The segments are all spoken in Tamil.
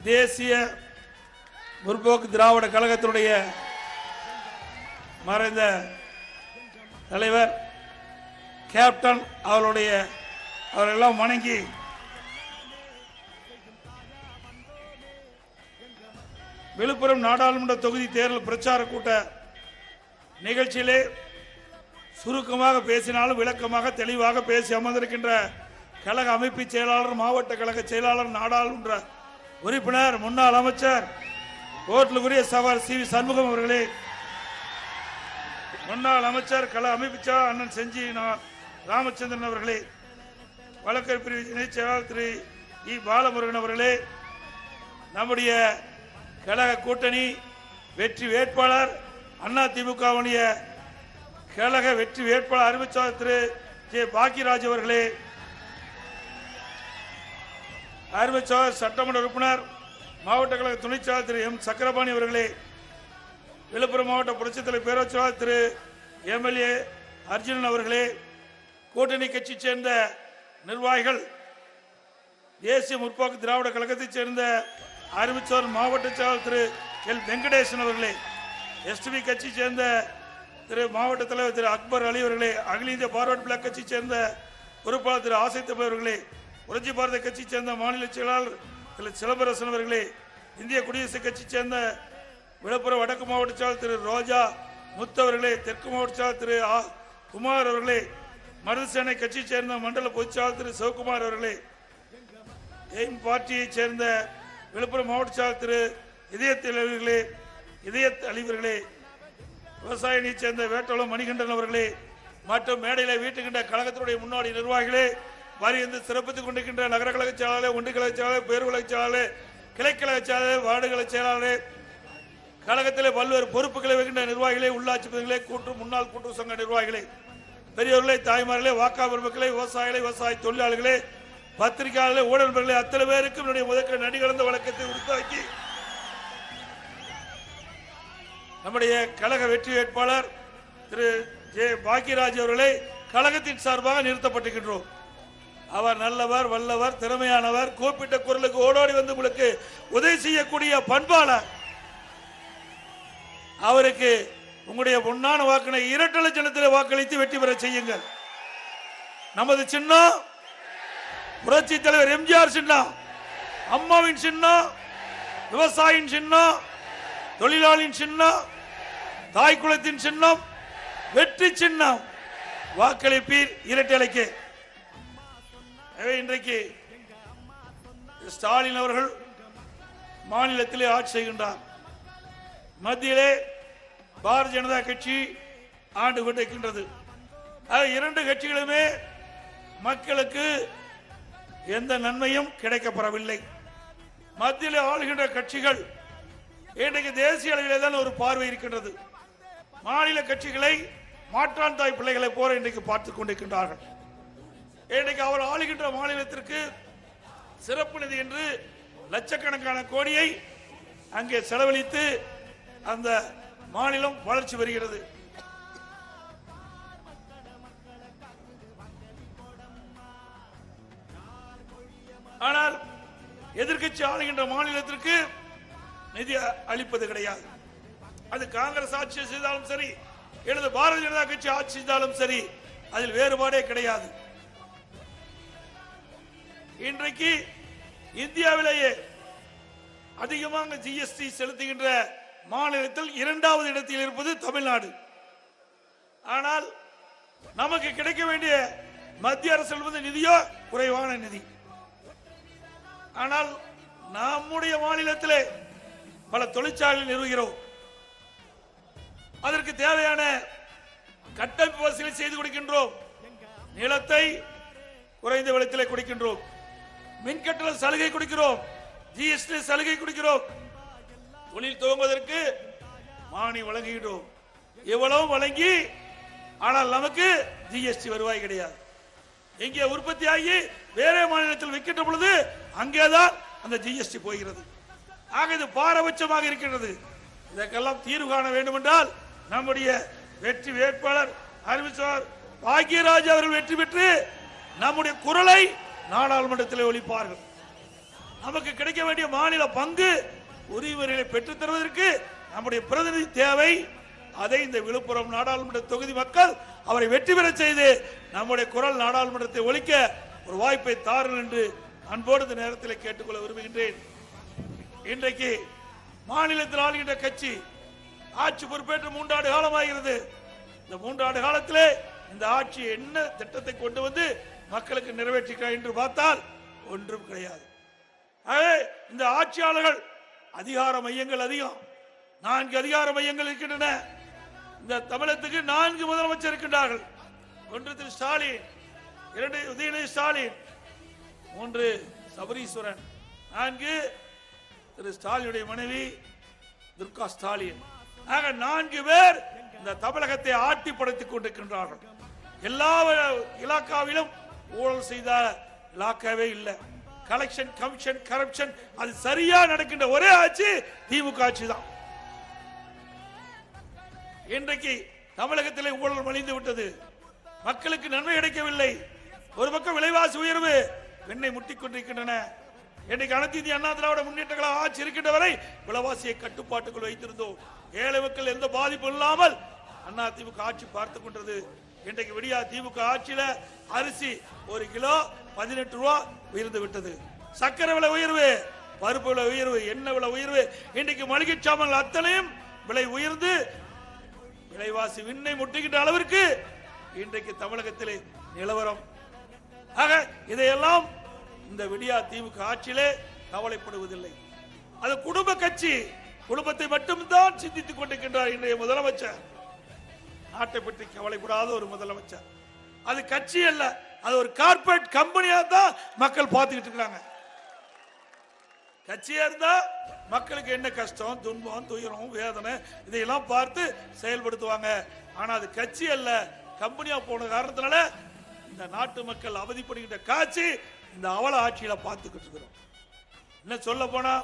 தேசிய முற்போக்கு திராவிட கழகத்தினுடைய மறைந்த தலைவர் கேப்டன் அவரெல்லாம் வணங்கி விழுப்புரம் நாடாளுமன்ற தொகுதி தேர்தல் பிரச்சார கூட்ட நிகழ்ச்சியிலே சுருக்கமாக பேசினாலும் விளக்கமாக தெளிவாக பேசி அமர்ந்திருக்கின்ற கழக அமைப்பு செயலாளர், மாவட்ட கழக செயலாளர், நாடாளுமன்ற உறுப்பினர், முன்னாள் அமைச்சர், கோட்லுக்குரிய சவார் சி வி சண்முகம் அவர்களே, முன்னாள் அமைச்சர், கழக அமைப்பு செயலாளர் அண்ணன் செஞ்சி ராமச்சந்திரன் அவர்களே, வழக்கறிஞர் பிரிவு இணை செயலாளர் திரு இ பாலமுருகன் அவர்களே, நம்முடைய கழக கூட்டணி வெற்றி வேட்பாளர் அதிமுகவுடைய கழக வெற்றி வேட்பாளர் அறிவிச்சாளர் திரு ஜே பாக்கியராஜ் அவர்களே, அறிவிச்சாளர் சட்டமன்ற உறுப்பினர் மாவட்ட கழக துணை செயலாளர் திரு எம் சக்கரபாணி அவர்களே, விழுப்புரம் மாவட்ட புரட்சித் தலைவர் பேரவைச் திரு எம்எல்ஏ அர்ஜுனன் அவர்களே, கூட்டணி கட்சி சேர்ந்த நிர்வாகிகள், தேசிய முற்போக்கு திராவிட கழகத்தைச் சேர்ந்த அறிவிச்சோர் மாவட்ட செயலாளர் திரு எல் வெங்கடேசன் அவர்களே, எஸ்டிபி கட்சி சேர்ந்த திரு மாவட்ட தலைவர் திரு அக்பர் அலி அவர்களே, அகில இந்திய பார்வர்ட் பிளாக் கட்சி சேர்ந்த பொறுப்பாளர் திரு ஆசைத்தபி அவர்களே, புரட்சி பாரத கட்சி சேர்ந்த மாநில செயலாளர் திரு சிலம்பரசன் அவர்களே, இந்திய குடியரசு கட்சி சேர்ந்த விழுப்புரம் வடக்கு மாவட்ட செயலாளர் திரு ரோஜா முத்தவர்களே, தெற்கு மாவட்ட செயலாளர் திரு குமார் அவர்களே, மருதுசேனை கட்சியை சேர்ந்த மண்டல பொதுச்செயலாளர் திரு சிவகுமார் அவர்களே, எய்ம் பார்ட்டியை சேர்ந்த விழுப்புரம் மாவட்ட செயலாளர் திரு இதய அலிவர்களே, விவசாய அணியை சேர்ந்த வேட்டளம் மணிகண்டன் அவர்களே மற்றும் மேடையில் வீட்டுகின்ற கழகத்தினுடைய முன்னாடி நிர்வாகிகளே, வரிந்து சிறப்பித்துக் கொண்டிருக்கின்ற நகர கழக செயலாளர், ஒன்றிய கழக செயலாளர், பேர் கழக செயலாளர், கிளை கழக செயலாளர், வார்டு கழக செயலாளர், கழகத்திலே பல்வேறு பொறுப்புகளை வைக்கின்ற நிர்வாகிகளே, உள்ளாட்சி பகுதிகளே, முன்னாள் கூட்டுறவு சங்க நிர்வாகிகளே, பெரியவர்களே, தாய்மார்களே, வாக்காளர் மக்களை, விவசாயிகளே, விவசாய தொழிலாளர்களே, பத்திரிகையாளர்களே, ஊடகங்களே, அத்தனை பேருக்கும் என்னுடைய முதற்க நடி கலந்த வழக்கத்தை உறுத்தாக்கி நம்முடைய கழக வெற்றி வேட்பாளர் திரு ஜே பாக்கியராஜ் அவர்களை கழகத்தின் சார்பாக நிறுத்தப்பட்டிருக்கின்றோம். அவர் நல்லவர், வல்லவர், திறமையானவர், கூப்பிட்ட குரலுக்கு ஓடோடி வந்து உங்களுக்கு உதவி செய்யக்கூடிய பண்பாளர். அவருக்கு உங்களுடைய பொன்னான வாக்கினை இரட்டலை சின்னத்தில் வாக்களித்து வெற்றி பெற செய்யுங்கள். நமது சின்னம் புரட்சி தலைவர் எம்ஜிஆர் சின்னம், அம்மாவின் சின்னம், விவசாயியின் சின்னம், தொழிலாளியின் சின்னம், தாய் குலத்தின் சின்னம், வெற்றி சின்னம். வாக்களிப்பீர் இரட்டலைக்கு. இன்றைக்கு ஸ்டாலின் அவர்கள் மாநிலத்திலே ஆட்சி செய்கின்றார். மத்தியிலே பாரதிய ஜனதா கட்சி ஆண்டு கொண்டிருக்கின்றது. இரண்டு கட்சிகளுமே மக்களுக்கு எந்த நன்மையும் கிடைக்கப்பெறவில்லை. மத்தியில் ஆளுகின்ற கட்சிகள் இன்றைக்கு தேசிய அளவிலே தான் ஒரு பார்வை இருக்கின்றது. மாநில கட்சிகளை மாற்றான் தாய் பிள்ளைகளை போல இன்றைக்கு பார்த்துக் கொண்டிருக்கின்றார்கள். இன்றைக்கு அவர் ஆளுகின்ற மாநிலத்திற்கு சிறப்பு நிதி என்று லட்சக்கணக்கான கோடியை அங்கே செலவழித்து அந்த மாநிலம் வளர்ச்சி வருகிறது. ஆனால் எதிர்க்கட்சி ஆளுகின்ற மாநிலத்திற்கு நிதி அளிப்பது கிடையாது. அது காங்கிரஸ் ஆட்சி செய்தாலும் சரி, அல்லது பாரதிய ஜனதா கட்சி ஆட்சி செய்தாலும் சரி, அதில் வேறுபாடே கிடையாது. இன்றைக்கு இந்தியாவிலேயே அதிகமாக ஜிஎஸ்டி செலுத்துகின்ற மாநிலத்தில் இரண்டாவது இடத்தில் இருப்பது தமிழ்நாடு. ஆனால் நமக்கு கிடைக்க வேண்டிய மத்திய அரசு செல்வது நிதியோ குறைவான நிதி. ஆனால் நம்முடைய மாநிலத்திலே பல தொழிற்சாலைகள் நிறுவுகிறோம். அதற்கு தேவையான கட்டமைப்பு வசதி செய்து கொடுக்கின்றோம். நிலத்தை குறைந்த விலையிலே கொடுக்கின்றோம். மின்கட்டண சலுகை கொடுக்கிறோம். ஜிஎஸ்டி சலுகை கொடுக்கிறோம். தொழில் துவங்குவதற்கு மானியம் வழங்குகிறோம். எவ்வளவு வழங்கி, ஆனால் நமக்கு ஜிஎஸ்டி வருவாய் கிடையாது. எங்கே உற்பத்தி ஆகி வேற மாநிலத்தில் விற்கின்ற பொழுது அங்கேதான் அந்த ஜிஎஸ்டி போகிறது. ஆக இது பாரபட்சமாக இருக்கிறது. இதற்கெல்லாம் தீர்வு காண வேண்டும் என்றால் நம்முடைய வெற்றி வேட்பாளர் அறிவிச்சார் பாக்கியராஜ் அவர்கள் வெற்றி பெற்று நம்முடைய குரலை நாடாளுமன்றத்தில் ஒலிப்பார்கள். நமக்கு கிடைக்க வேண்டிய மாநில பங்கு உரிமைகளை பெற்றுத் தருவதற்கு நம்முடைய பிரதிநிதி தேவை. அதை இந்த விழுப்புரம் நாடாளுமன்ற தொகுதி மக்கள் அவரை வெற்றி பெற செய்து நம்முடைய குரல் நாடாளுமன்றத்தை ஒழிக்க ஒரு வாய்ப்பை தாருங்கள் என்று அன்போடு இந்த நேரத்தில் கேட்டுக்கொள்ள விரும்புகின்றேன். இன்றைக்கு மாநிலத்தில் ஆளுகின்ற கட்சி ஆட்சி பொறுப்பேற்று 3 ஆண்டு காலமாகிறது. இந்த 3 ஆண்டு காலத்திலே இந்த ஆட்சி என்ன திட்டத்தை கொண்டு வந்து மக்களுக்கு நிறைவேற்றிக்கிறார் என்று பார்த்தால் ஒன்றும் கிடையாது. இந்த ஆட்சியாளர்கள் அதிகார மையங்கள் அதிகம். 4 அதிகார மையங்கள் இருக்கின்றன. இந்த தமிழகத்துக்கு 4 முதலமைச்சர் இருக்கின்றார்கள். 1 திரு ஸ்டாலின், 2 உதயநிதி ஸ்டாலின், 3 சபரீஸ்வரன், 4 திரு ஸ்டாலினுடைய மனைவி துர்கா ஸ்டாலின். ஆக 4 பேர் இந்த தமிழகத்தை ஆட்டி படைத்துக் கொண்டிருக்கின்றார்கள். எல்லா இலாக்காவிலும் ஊழல் செய்த இலாக்காவே இல்லை. கலெக்ஷன், கமிஷன், கரப்ஷன் அது சரியா நடக்கின்ற ஒரே ஆட்சி திமுக ஆட்சி தான். இன்றைக்கு தமிழகத்திலே ஊழல் மலிந்து விட்டது. மக்களுக்கு நன்மை கிடைக்கவில்லை. ஒரு பக்கம் விலைவாசி உயர்வு பெண்ணை முட்டிக் கொண்டிருக்கின்றன. இன்றைக்கு அனைத்து இந்திய அண்ணா திராவிட முன்னேற்ற கழக ஆட்சி இருக்கின்ற வரை விலைவாசியை கட்டுப்பாட்டுக்குள் வைத்திருந்தோம். ஏழை மக்கள் எந்த பாதிப்பும் இல்லாமல் அண்ணா திமுக ஆட்சி பார்த்துக் கொண்டது. இன்றைக்கு விடியா திமுக ஆட்சியில அரிசி 1 கிலோ 18 ரூபா உயர்ந்து விட்டது. சக்கரை விலை உயர்வு, பருப்பு விலை உயர்வு, எண்ணெய் விலை உயர்வு, இன்றைக்கு மளிகை சாமான்கள் அத்தனையும் விலை உயர்ந்து விலைவாசி விண்ணை முட்டுகின்ற அளவிற்கு இன்றைக்கு தமிழகத்திலே நிலவரம். ஆக இதையெல்லாம் இந்த விடியா திமுக ஆட்சியிலே கவலைப்படுவதில்லை. அது குடும்ப கட்சி, குடும்பத்தை மட்டும்தான் சிந்தித்துக் கொண்டிருக்கின்றார் இன்றைய முதலமைச்சர். நாட்டை பற்றி கவலைப்படாத ஒரு முதலமைச்சர். அது கட்சி அல்ல, அது ஒரு கார்பரேட் கம்பெனியா தான் மக்கள் பார்த்துக்கிட்டு இருக்காங்க. கட்சியா இருந்தா மக்களுக்கு என்ன கஷ்டம், துன்பம், துயரம், வேதனை இதையெல்லாம் பார்த்து செயல்படுத்துவாங்க. ஆனா அது கட்சி அல்ல, கம்பெனியா போன காரணத்தினால இந்த நாட்டு மக்கள் அவதிப்படுகின்ற காட்சி இந்த அவல ஆட்சியில பார்த்துக்கிட்டு இருக்கிறோம். என்ன சொல்ல போனா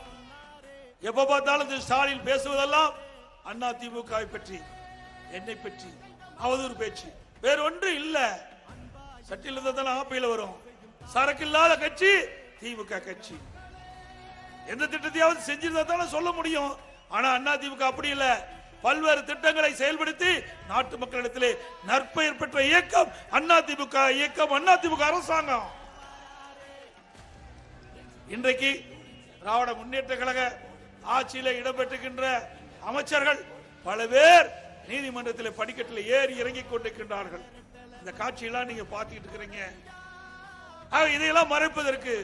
எப்ப பார்த்தாலும் ஸ்டாலின் பேசுவதெல்லாம் அண்ணா திமுக பற்றி, என்னை பற்றி அவதூறு பேச்சு, வேற ஒன்று இல்ல. சட்டியில் இருந்தா ஆப்பையில வரும். சரக்கு இல்லாத கட்சி திமுக கட்சி. எந்த திட்டத்தையாவது செஞ்சிருந்தா சொல்ல முடியும். ஆனா அண்ணா திமுக அப்படி இல்ல. பல்வேறு திட்டங்களை செயல்படுத்தி நாட்டு மக்களிடத்திலே நற்பெயர் பெற்ற இயக்கம் அண்ணா திமுக இயக்கம், அண்ணா திமுக அரசாங்கம். இன்றைக்கு திராவிட முன்னேற்ற கழக ஆட்சியில இடம்பெற்றுகின்ற அமைச்சர்கள் பல பேர் நீதிமன்றத்தில் படிக்கட்டில் ஏறி இறங்கி கொண்டிருக்கின்றார்கள். இந்த காட்சியெல்லாம் நீங்க பார்த்துட்டு இருக்கிறீங்க. இதையெல்லாம் மறைப்பதற்கு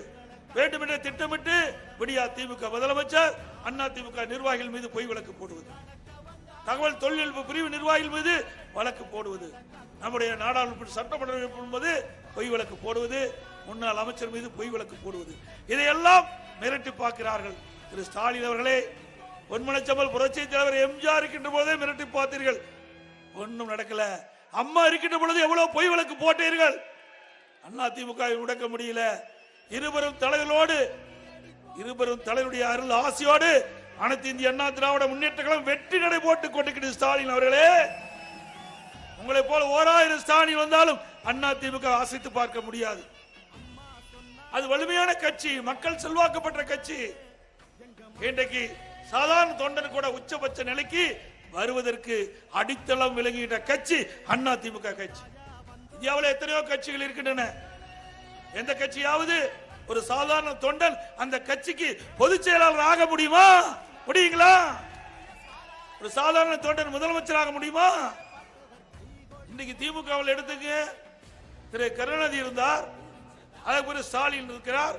வேண்டுமென்றே திட்டமிட்டு விடியா திமுக முதலமைச்சர் அண்ணா திமுக நிர்வாகிகள் மீது பொய் வழக்கு போடுவது, தகவல் தொழில்நுட்ப பிரிவு நிர்வாகிகள் மீது வழக்கு போடுவது, நம்முடைய நாடாளுமன்ற சட்டமன்ற மீது பொய் வழக்கு போடுவது, முன்னாள் அமைச்சர் மீது பொய் வழக்கு போடுவது, இதையெல்லாம் மிரட்டி பார்க்கிறார்கள். திரு ஸ்டாலின் அவர்களே, பொன்மனச்சம்பல் புரட்சி தலைவர் எம்ஜிஆர் இருக்கின்ற போதே மிரட்டி பார்த்தீர்கள், ஒன்றும் நடக்கல. அம்மா இருக்கின்ற பொழுது எவ்வளவு பொய் வழக்கு போட்டீர்கள், அண்ணா திமுக முடக்க முடியல. இருவரும் தலைவர்களோடு, இருவரும் தலைவருடைய அருள் ஆசையோடு அனைத்து இந்திய அண்ணா திராவிட முன்னேற்ற கழகம் வெற்றி நடை போட்டுக் கொண்டிருக்கிற ஸ்டாலின் அவர்களே, உங்களை போல 1000 ஸ்டாலின் வந்தாலும் அண்ணா திமுக ஆசைத்து பார்க்க முடியாது. அது வலிமையான கட்சி, மக்கள் செல்வாக்கப்பட்ட கட்சி. இன்றைக்கு சாதாரண தொண்டன் கூட உச்சபட்ச நிலைக்கு வருவதற்கு அடித்தளம் விளங்குகின்ற கட்சி அண்ணா திமுக கட்சி. இந்தியாவில் எத்தனையோ கட்சிகள் இருக்கின்றன. எந்த கட்சியாவது ஒரு சாதாரண தொண்டன் அந்த கட்சிக்கு பொதுச் செயலாளர் ஆக முடியுமா? முடியுங்களா? ஒரு சாதாரண தொண்டன் முதலமைச்சர் ஆக முடியுமா? இன்னைக்கு திமுகவில் எடுத்துங்க, திரு கருணாநிதி இருந்தார், அதற்கு பிறகு ஸ்டாலின் இருக்கிறார்,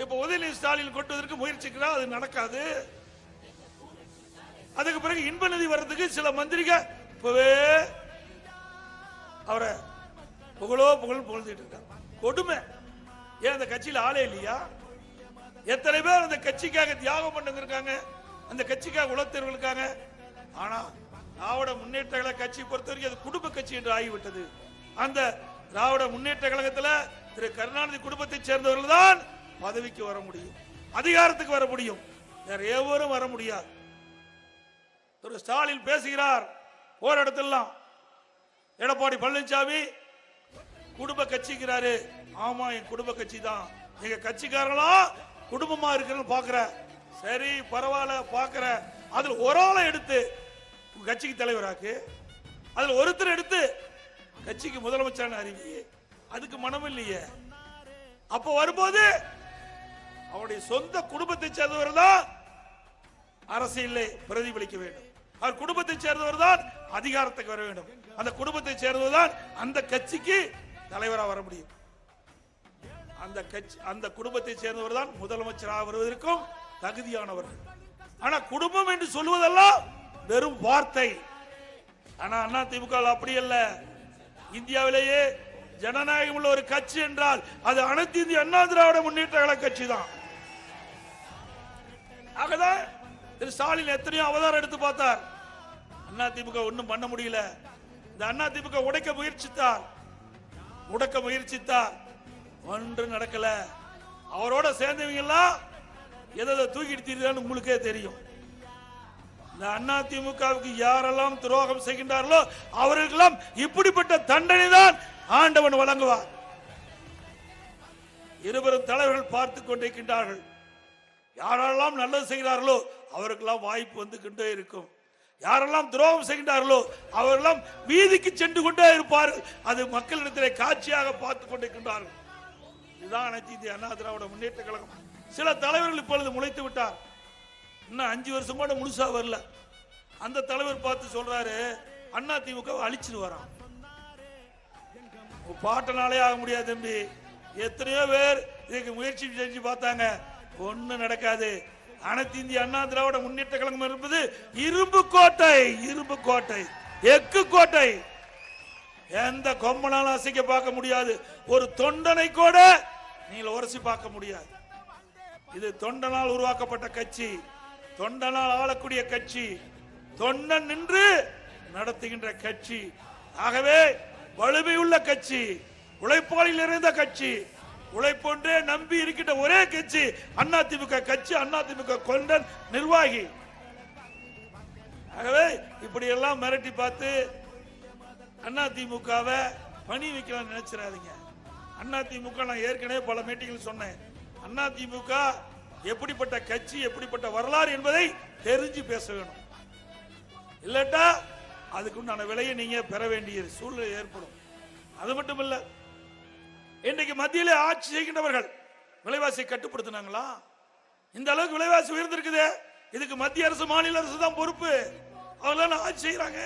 இப்ப உதயநிதி ஸ்டாலின் கொட்டுவதற்கு முயற்சிக்கிறார், அது நடக்காது. அதுக்கு பிறகு இன்பநிதி வர்றதுக்கு சில மந்திரிகள் இப்பவே அவரை புகழ்ந்துட்டு இருக்காங்க. கொடுமை. ஏன் அந்த கட்சியில் ஆளே இல்லையா? எத்தனை பேர் அந்த கட்சிக்காக தியாகம் பண்ணிருக்காங்க, அந்த கட்சிக்காக உழைத்தவர்களுக்காக. ஆனா திராவிட முன்னேற்ற கழக கட்சி பொறுத்தவரைக்கும் அது குடும்ப கட்சி என்று ஆகிவிட்டது. அந்த திராவிட முன்னேற்ற கழகத்தில் திரு கருணாநிதி குடும்பத்தை சேர்ந்தவர்கள் தான் பதவிக்கு வர முடியும், அதிகாரத்துக்கு வர முடியும், வேற எவரும் வர முடியாது. திரு ஸ்டாலின் பேசுகிறார் போராட்டத்திலாம், எடப்பாடி பழனிசாமி குடும்ப கட்சிக்கிறாரு. ஆமா, என் குடும்ப கட்சி தான், எங்க கட்சிக்காரங்களா குடும்பமா இருக்கிறன்னு பாக்குற, சரி பரவாயில்ல பாக்குற, அதுல ஒரு ஆளை எடுத்து கட்சிக்கு தலைவராக்கு, அதுல ஒருத்தர் எடுத்து கட்சிக்கு முதலமைச்சரான அறிவியே, அதுக்கு மனம் இல்லையே. அப்ப வரும்போது அவருடைய சொந்த குடும்பத்தை சேர்ந்தவர் தான் அரசியலை பிரதிபலிக்க வேண்டும். அவர் குடும்பத்தை சேர்ந்தவர் தான் அதிகாரத்துக்கு வர வேண்டும். அந்த குடும்பத்தை சேர்ந்தவர் தான் அந்த கட்சிக்கு தலைவராக வர முடியும். அந்த குடும்பத்தை சேர்ந்தவர் தான் முதலமைச்சராக வருவதற்கும் தகுதியானவர்கள். ஆனா குடும்பம் என்று சொல்வதெல்லாம் வெறும் வார்த்தை. ஆனா அதிமுக அப்படி அல்ல. இந்தியாவிலேயே ஜனநாயகம் உள்ள ஒரு கட்சி என்றால் அது அனைத்து இந்திய அண்ணா திராவிட முன்னேற்ற கழக கட்சி தான். ஆகதான் திரு ஸ்டாலின் எத்தனையோ அவதாரம் எடுத்து பார்த்தார். அதிமுக ஒன்றும் பண்ண முடியல. இந்த அதிமுக உடைக்க முயற்சித்தார், ஒன்று நடக்கல. அவரோட சேர்ந்தவங்க எல்லாம் எதை தூக்கிட்டு உங்களுக்கே தெரியும். இந்த அதிமுகவுக்கு யாரெல்லாம் துரோகம் செய்கின்றார்களோ அவர்களுக்கெல்லாம் இப்படிப்பட்ட தண்டனை தான் ஆண்டவன் வழங்குவார். இருவரும் தலைவர்கள் பார்த்துக் கொண்டிருக்கின்றார்கள். யாரெல்லாம் நல்லது செய்கிறார்களோ அவருக்கெல்லாம் வாய்ப்பு வந்து கொண்டே இருக்கும். யாரெல்லாம் துரோகம் செய்கின்றார்களோ அவரெல்லாம் வீதிக்கு சென்று கொண்டே இருப்பார்கள். அது மக்களிடத்திலே காட்சியாக பார்த்துக் கொண்டிருக்கின்றார்கள். இதுதான் அனைத்து இந்திய அண்ணா திராவிட முன்னேற்ற கழகம். சில தலைவர்கள் இப்பொழுது முளைத்து விட்டார். இன்னும் 5 வருஷம் கூட முழுசா வரல. அந்த தலைவர் பார்த்து சொல்றாரு, அண்ணா திமுக அழிச்சிட்டு வரான். பாட்டனாலே ஆக முடியாது தம்பி. எத்தனையோ பேர் இதுக்கு முயற்சி செஞ்சு பார்த்தாங்க, ஒண்ணு நடக்காது. அனைத்து இந்திய அண்ணா திராவிட முன்னேற்ற கழகம் இருப்பது இரும்பு கோட்டை, எக்கு கோட்டை. எந்த கொம்பனாலும் அசைக்க பார்க்க முடியாது. ஒரு தொண்டனை கூட நீங்கள் உரசி பார்க்க முடியாது. இது தொண்டனால் உருவாக்கப்பட்ட கட்சி, தொண்டனால் ஆளக்கூடிய கட்சி, தொண்டன் நின்று நடத்துகின்ற கட்சி. ஆகவே வலிமையுள்ள கட்சி, உழைப்பாளில் நிறைந்த கட்சி, உழைப்பொன்றே நம்பி இருக்கின்ற ஒரே கட்சி அதிமுக கட்சி, அதிமுக கொண்டன் நிர்வாகி. ஆகவே இப்படி எல்லாம் மிரட்டி பார்த்து அதிமுகவை பணி வைக்கலாம் நினைச்சிடாதீங்க. அதிமுக நான் ஏற்கனவே பல மீட்டிங்கில் சொன்னேன். அதிமுக எப்படிப்பட்ட கட்சி, எப்படிப்பட்ட வரலாறு என்பதை தெரிஞ்சு பேச வேணும். இல்லட்டா அதுக்கு உண்டான விலையை நீங்க பெற வேண்டிய சூழ்நிலை ஏற்படும். அது மட்டும் இல்ல, இன்றைக்கு மத்தியிலே ஆட்சி செய்கின்றவர்கள் விலைவாசியை கட்டுப்படுத்தினாங்களா? இந்த அளவுக்கு விலைவாசி உயர்ந்திருக்குது. இதுக்கு மத்திய அரசு, மாநில அரசு தான் பொறுப்பு. அவங்க ஆட்சி செய்யறாங்க.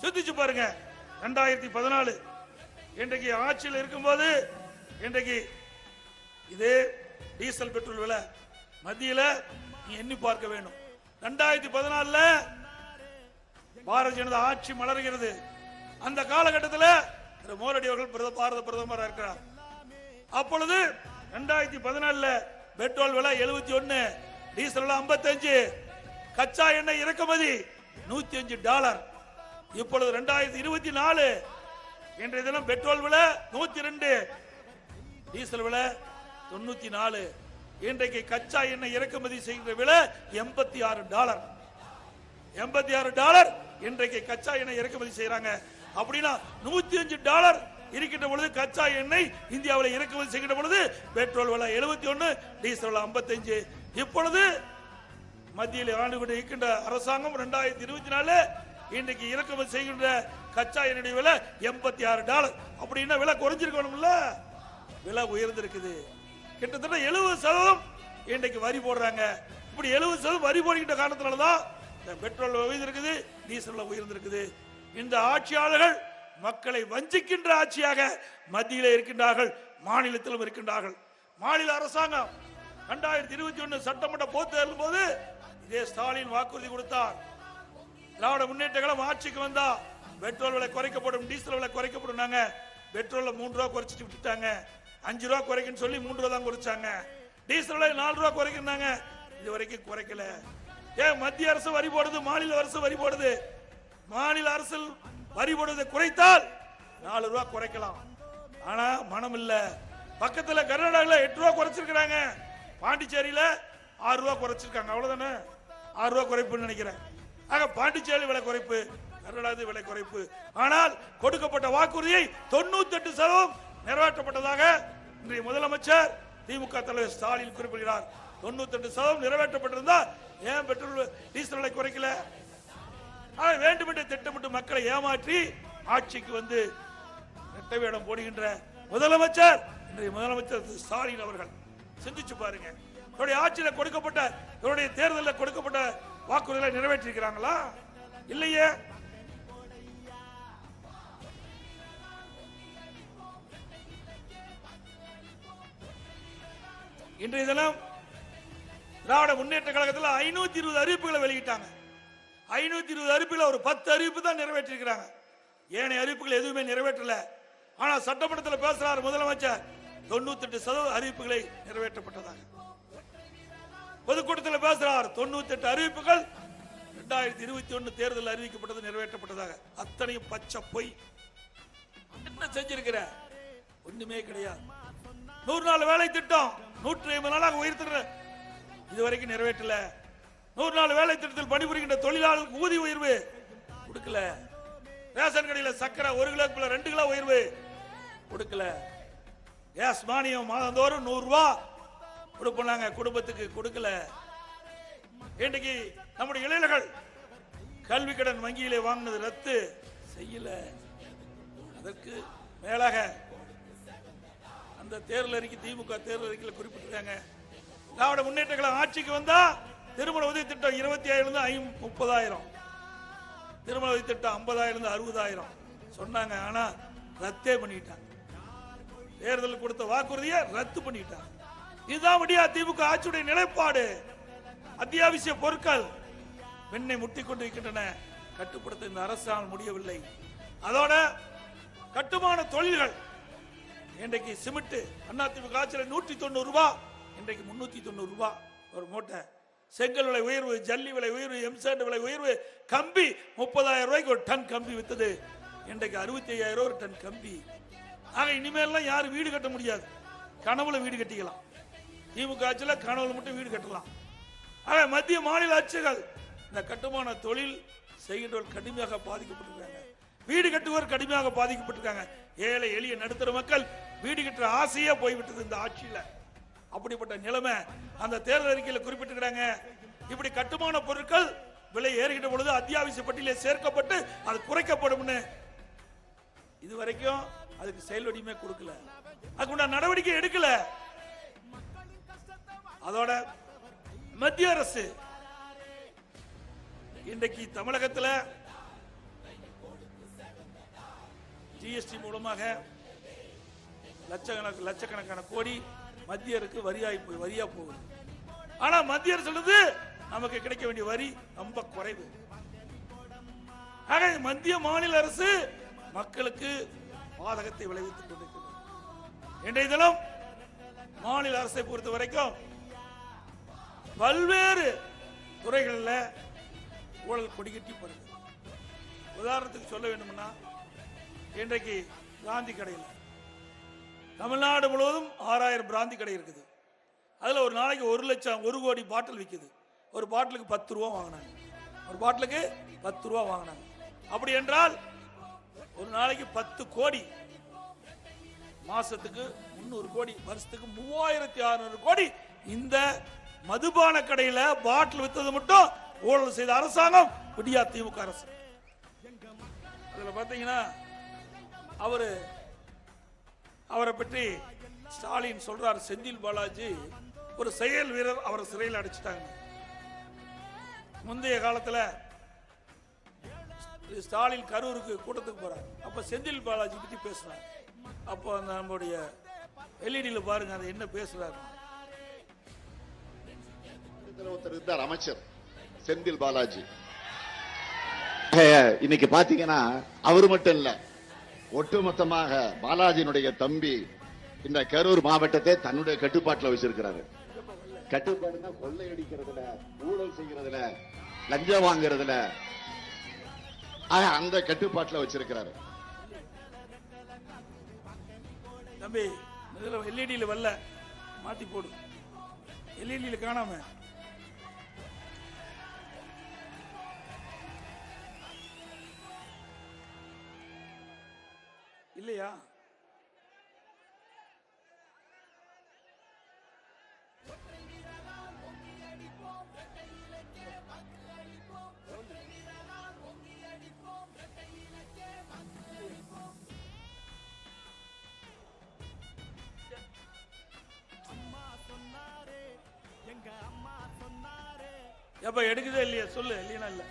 சிந்திச்சு பாருங்க. 2014 இன்றைக்கு ஆட்சியில் இருக்கும்போது இன்றைக்கு இதே டீசல் பெட்ரோல் விலை மத்தியில எண்ணி பார்க்க வேண்டும். 2014 பாரதிய ஜனதா ஆட்சி மலர்கிறது. அந்த காலகட்டத்தில் திரு மோடி அவர்கள் பாரத பிரதமராக இருக்கிறார். அப்பொழுது 2014 பெட்ரோல் விலை 71, டீசல் விலை 55, கச்சா எண்ணெய் இறக்குமதி $105. இப்பொழுது 2024 இன்றைய தினம் பெட்ரோல் விலை 102, டீசல் விலை 94. இன்றைக்கு கச்சா எண்ணெய் இறக்குமதி செய்கிற விலை $86. $86 இன்றைக்கு கச்சா எண்ணெய் இறக்குமதி செய்யறாங்க. அப்படின்னா $105 இருக்கின்ற பொழுது கச்சா எண்ணெய் இந்தியாவில் இறக்குமதி செய்கின்ற பொழுது பெட்ரோல் விலை 71, டீசல் விலை 55. இப்பொழுது மத்தியில் ஆண்டு கொண்டு இருக்கின்ற அரசாங்கம் 2024 இன்றைக்கு இறக்குமதி செய்கின்ற கச்சா எண்ணெய் விலை $86. அப்படின்னா விலை குறைஞ்சிருக்கணும்ல, விலை உயர்ந்திருக்குது. கிட்டத்தட்ட 70% இன்றைக்கு வரி போடுறாங்க. இப்படி 70% வரி போடுகின்ற காரணத்தினாலதான் பெட்ரோல் உயர்ந்திருக்குது, டீசல் உயர்ந்திருக்குது. இந்த ஆட்சியாளர்கள் மக்களை வஞ்சிக்கின்ற ஆட்சியாக மத்தியில் இருக்கின்றார்கள், மாநிலத்திலும் இருக்கின்றார்கள். மாநில அரசாங்கம் 2021 சட்டமன்ற பொதுத் தேர்தல் போது இதே ஸ்டாலின் வாக்குறுதி கொடுத்தார். திராவிட முன்னேற்ற கழகம் ஆட்சிக்கு வந்தா பெட்ரோல் விலை குறைக்கப்படும், டீசல் விலை குறைக்கப்படும். பெட்ரோல் 3 ரூபா குறைச்சிட்டு விட்டுட்டாங்க. 5 ரூபா குறைக்குன்னு சொல்லி 3 ரூபா தான் குறைச்சாங்க. டீசல் விலை 4 ரூபா குறைக்கிறாங்க, இது வரைக்கும் குறைக்கல. ஏன் மத்திய அரசு வரி போடுது, மாநில அரசு வரி போடுது. மாநில அரசு வரி போடுவதை குறைத்தால் 4 ரூபா குறைக்கலாம். ஆனா மனம் இல்ல. பக்கத்துல கர்நாடகாவில் 8 ரூபா குறைச்சிருக்காங்க, பாண்டிச்சேரியில 6 ரூபா குறைச்சிருக்காங்க. அவ்வளவுதானே, 6 ரூபா குறைப்புன்னு நினைக்கிறேன். ஆக பாண்டிச்சேரி விலை குறைப்பு, கர்நாடக விலை குறைப்பு. ஆனால் கொடுக்கப்பட்ட வாக்குறுதியை 98% நிறைவேற்றப்பட்டதாக இன்றைய முதலமைச்சர் திமுக தலைவர் ஸ்டாலின் குறிப்பிடுகிறார். 98% நிறைவேற்றப்பட்டிருந்தா ஏன் பெட்ரோல் டீசல் விலை குறைக்கல? வேண்டுமென்றே திட்டமிட்டு மக்களை ஏமாற்றி ஆட்சிக்கு வந்து இரட்டை வேடம் போடுகின்ற முதலமைச்சர் இன்றைய முதலமைச்சர் ஸ்டாலின் அவர்கள். சிந்திச்சு பாருங்க, இவருடைய ஆட்சியில் கொடுக்கப்பட்ட, இவருடைய தேர்தலில் கொடுக்கப்பட்ட வாக்குறுதிகளை நிறைவேற்றிருக்கிறாங்களா? இல்லையே. இன்றைய தினம் திராவிட முன்னேற்ற கழகத்தில் 520 அறிவிப்புகளை வெளியிட்டாங்க. 520 அறிவிப்புகளை ஒரு 10 அறிவிப்பு தான் நிறைவேற்றிருக்கிறாங்க. ஏனைய அறிவிப்புகள் எதுவுமே நிறைவேற்றல. ஆனா சட்டமன்றத்தில் பேசுறார் முதலமைச்சர், 98% அறிவிப்புகளை நிறைவேற்றப்பட்டதாக. பொதுக்கூட்டத்தில் பேசுறார், 98 அறிவிப்புகள் 2021 தேர்தல் அறிவிக்கப்பட்டது நிறைவேற்றப்பட்டதாக. அத்தனையும் பச்சை பொய். என்ன செஞ்சிருக்கிற? ஒண்ணுமே கிடையாது. 100 நாள் வேலை திட்டம் 150 நாளாக உயர்த்துற, இதுவரைக்கும் நிறைவேற்றல. 100 நாள் வேலை திட்டத்தில் பணிபுரிகின்ற தொழிலாளர்களுக்கு ஊதிய உயர்வு கொடுக்கல. ரேஷன் கடையில் சக்கரை 1 கிலோக்குள்ள 2 கிலோ உயர்வு கொடுக்கல. கேஸ் மானியம் மாதந்தோறும் 100 ரூபாய் கொடுப்பாங்க, குடும்பத்துக்கு கொடுக்கல. இன்றைக்கு நம்முடைய இளைஞர்கள் கல்வி கடன் வங்கியிலே வாங்கினது ரத்து செய்யல. அதற்கு மேலாக அந்த தேர்தல் அறிக்கை, திமுக தேர்தல் அறிக்கையில் குறிப்பிட்டிருக்காங்க, திராவிட முன்னேற்ற கழகம் ஆட்சிக்கு வந்தா திருமண உதவி திட்டம் 27,000 30,000, திருமண உதவி திட்டம் 50,000 60,000 சொன்னாங்க. ஆனா ரத்தே பண்ணிட்டாங்க. தேர்தல் கொடுத்த வாக்குறுதியை ரத்து பண்ணிட்டாங்க. இதுதான் விடியா திமுக ஆட்சியுடைய நிலைப்பாடு. அத்தியாவசிய பொருட்கள் வெண்ணை முட்டிக் கொண்டிருக்கின்றன, கட்டுப்படுத்த இந்த அரசால் முடியவில்லை. அதோட கட்டுமான தொழில்கள் இன்றைக்கு சிமெண்ட் அதிமுக ஆட்சியில் 190 ரூபாய், இன்றைக்கு 390 ரூபாய் ஒரு மூட்டை. செங்கல் விலை உயர்வு, ஜல்லி விலை உயர்வு, எம்சாண்ட் விலை உயர்வு, கம்பி 30,000 ரூபாய்க்கு ஒரு டன் கம்பி வித்தது, இன்றைக்கு 65,000 ஒரு டன் கம்பி. ஆக இனிமேல்லாம் யாரும் வீடு கட்ட முடியாது, கனவுல வீடு கட்டிக்கலாம். திமுக ஆட்சியில் கனவுல மட்டும் வீடு கட்டலாம். ஆக மத்திய மாநில ஆட்சிகள் இந்த கட்டுமான தொழில் செய்கின்றவர்கள் கடுமையாக பாதிக்கப்பட்டிருக்காங்க. வீடு கட்டுவோர் கடுமையாக பாதிக்கப்பட்டிருக்காங்க. ஏழை எளிய நடுத்தர மக்கள் வீடு கட்டுற ஆசையே போய்விட்டது இந்த ஆட்சியில். அப்படிப்பட்ட நிலைமை அந்த தேர்தல் அறிக்கையில் குறிப்பிட்டிருக்கிறாங்க. இப்படி கட்டுமான பொருட்கள் விலை ஏறுகின்ற பொழுது அத்தியாவசிய பட்டியலில் சேர்க்கப்பட்டு அது குறைக்கப்படும். இதுவரைக்கும் அதுக்கு செயல் வடிவமே கொடுக்கல, அதுக்குண்ட நடவடிக்கை எடுக்கல. அதோட மத்திய அரசு இன்றைக்கு தமிழகத்தில் ஜிஎஸ்டி மூலமாக லட்சக்கணக்கான கோடி மத்திய அரசுக்கு வரியா போகுது. ஆனா மத்திய அரசு நமக்கு கிடைக்க வேண்டிய வரி ரொம்ப குறைவு. ஆக மத்திய மாநில அரசு மக்களுக்கு பாதகத்தை விளைவித்துக் கொண்டிருக்கிறது. இன்றைய தினம் மாநில அரசை பொறுத்த வரைக்கும் பல்வேறு துறைகளில் ஊழல் கொடிகட்டி போறது. உதாரணத்துக்கு சொல்ல வேண்டும்னா, இன்றைக்கு பிராந்தி கடையில் தமிழ்நாடு முழுவதும் 6,000 பிராந்தி கடை இருக்குது. அதுல ஒரு நாளைக்கு 1 கோடி பாட்டில் விற்குது. ஒரு பாட்டிலுக்கு 10 ரூபா வாங்கினாங்க. ஒரு பாட்டிலுக்கு 10 ரூபா வாங்கினாங்க. அப்படி என்றால் ஒரு நாளைக்கு 10 கோடி, மாசத்துக்கு 300 கோடி, வருஷத்துக்கு 3,600 கோடி இந்த மதுபான கடையில பாட்டில் வித்தது மட்டும் ஊழல் செய்த அரசாங்கம் விடியா திமுக அரசு. அதுல பாத்தீங்கன்னா அவரை பற்றி ஸ்டாலின் சொல்றார், செந்தில் பாலாஜி ஒரு செயல் வீரர், அவரை சிறையில் அடைச்சிட்டாங்க. முந்தைய காலத்துல ஸ்டாலின் கரூருக்கு கூட்டத்துக்கு போறார். அப்ப செந்தில் பாலாஜி பத்தி பேசுறார். அப்போ அந்த நம்முடைய எல்இடியில பாருங்க அதை என்ன பேசுறாரு. அமைச்சர் செந்தில் பாலாஜி இன்னைக்கு பாத்தீங்கன்னா அவர் மட்டும் இல்ல, ஒட்டுமொத்தமாக பாலாஜியினுடைய தம்பி இந்த கரூர் மாவட்டத்தை தன்னுடைய கட்டுப்பாட்டில் வச்சிருக்கிறாரு. கட்டுப்பாடுனா கொள்ளையடிக்கிறதுல, ஊழல் செய்யறதுல, லஞ்சம் வாங்குறதுல அந்த கட்டுப்பாட்டில் வச்சிருக்கிறாரு. தம்பி எல்இடியில வரல, மாத்தி போடு. எல்இடியில காணாம இல்லையா? எப்ப எடுக்குதே இல்லையா சொல்லு, இல்லையா இல்ல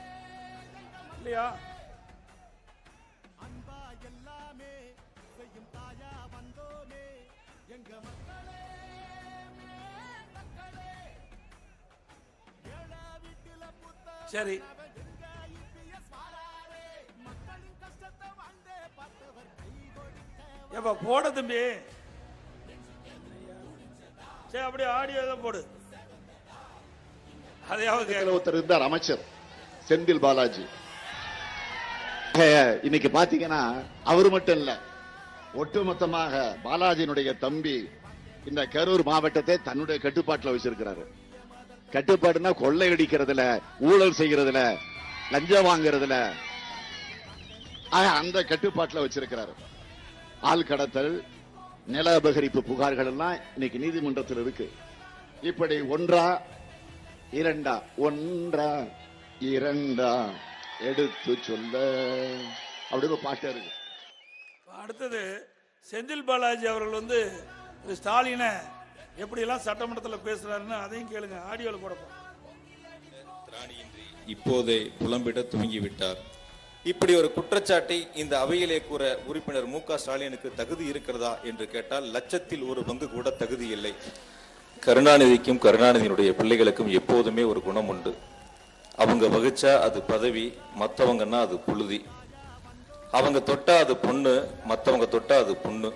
இல்லையா? சரி, எப்ப போட தம்பி. சரி, அப்படியே ஆடியோ தான் போடு. அதையாவது ஒருத்தர் இருந்தார், அமைச்சர் செந்தில் பாலாஜி. இன்னைக்கு பாத்தீங்கன்னா அவரு மட்டும் இல்ல, ஒட்டுமொத்தமாக பாலாஜியினுடைய தம்பி இந்த கரூர் மாவட்டத்தை தன்னுடைய கட்டுப்பாட்டில் வச்சிருக்கிறாரு. கட்டுப்பாடுனா கொள்ளையடிக்கிறதுல, ஊழல் செய்யறதுல, லஞ்சம் வாங்குறதுல அந்த கட்டுப்பாட்டில் வச்சிருக்கிறாரு. ஆள் கடத்தல், நில அபகரிப்பு புகார்கள் எல்லாம் இன்னைக்கு நீதிமன்றத்தில் இருக்கு. இப்படி ஒன்றா இரண்டா எடுத்து சொல்ல அப்படின்னு பாட்டு இருக்கு. அடுத்தது செந்தில் பாலாஜி அவர்கள் ஸ்டாலினை எப்படி எல்லாம் சட்டமன்றத்தில் பேசுறாருன்னு அதையும் கேளுங்க, ஆடியோல போடப்போம். இப்போதே புலம்பிட துவங்கிவிட்டார். இப்படி ஒரு குற்றச்சாட்டை இந்த அவையிலே கூற உறுப்பினர் மு.க. ஸ்டாலினுக்கு தகுதி இருக்கிறதா என்று கேட்டால் லட்சத்தில் ஒரு பங்கு கூட தகுதி இல்லை. கருணாநிதிக்கும் கருணாநிதியினுடைய பிள்ளைகளுக்கும் எப்போதுமே ஒரு குணம் உண்டு. அவங்க வகிச்சா அது பதவி, மற்றவங்கன்னா அது புழுதி. அவங்க தொட்டா அது பொண்ணு, மற்றவங்க தொட்டா அது புண்ணு.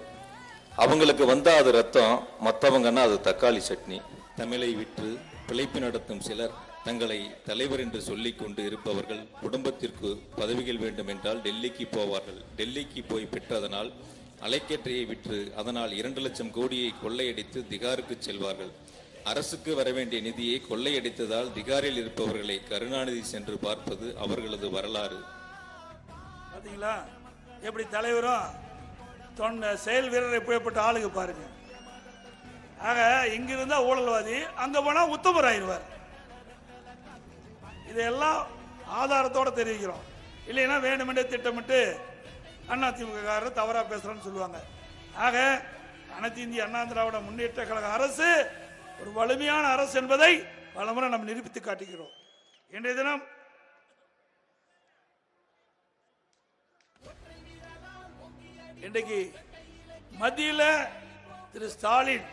அவங்களுக்கு வந்தா அது ரத்தம், மற்றவங்கன்னா அது தக்காளி சட்னி. தமிழை விற்று பிழைப்பு நடத்தும் சிலர் தங்களை தலைவர் என்று சொல்லிக் கொண்டு இருப்பவர்கள் குடும்பத்திற்கு பதவிகள் வேண்டும் என்றால் டெல்லிக்கு போவார்கள். டெல்லிக்கு போய் பெற்றதனால் அலைக்கற்றையை விற்று அதனால் 2 லட்சம் கோடியை கொள்ளையடித்து திகாருக்கு செல்வார்கள். அரசுக்கு வரவேண்டிய நிதியை கொள்ளையடித்ததால் திகாரில் இருப்பவர்களை கருணாநிதி சென்று பார்ப்பது அவர்களது வரலாறு. பாத்தீங்களா எப்படி தலைவரும் செயல் வீரர் எப்படிப்பட்ட ஆளுங்க பாருங்க. ஆக இங்க இருந்தா ஊழல்வாதி, அங்க போனா உத்தமர் ஆயிடுவார். இதெல்லாம் ஆதாரத்தோட தெரிவிக்கிறோம். இல்லைன்னா வேணுமென்றே திட்டமிட்டு அதிமுக தவறா பேசுறேன்னு சொல்லுவாங்க. ஆக அனைத்து இந்திய அண்ணா திராவிட முன்னேற்ற கழக அரசு ஒரு வலிமையான அரசு என்பதை பலமுறை நம்ம நிரூபித்து காட்டுகிறோம். இன்றைய தினம் இன்றைக்கு மத்தியில் திரு ஸ்டாலின்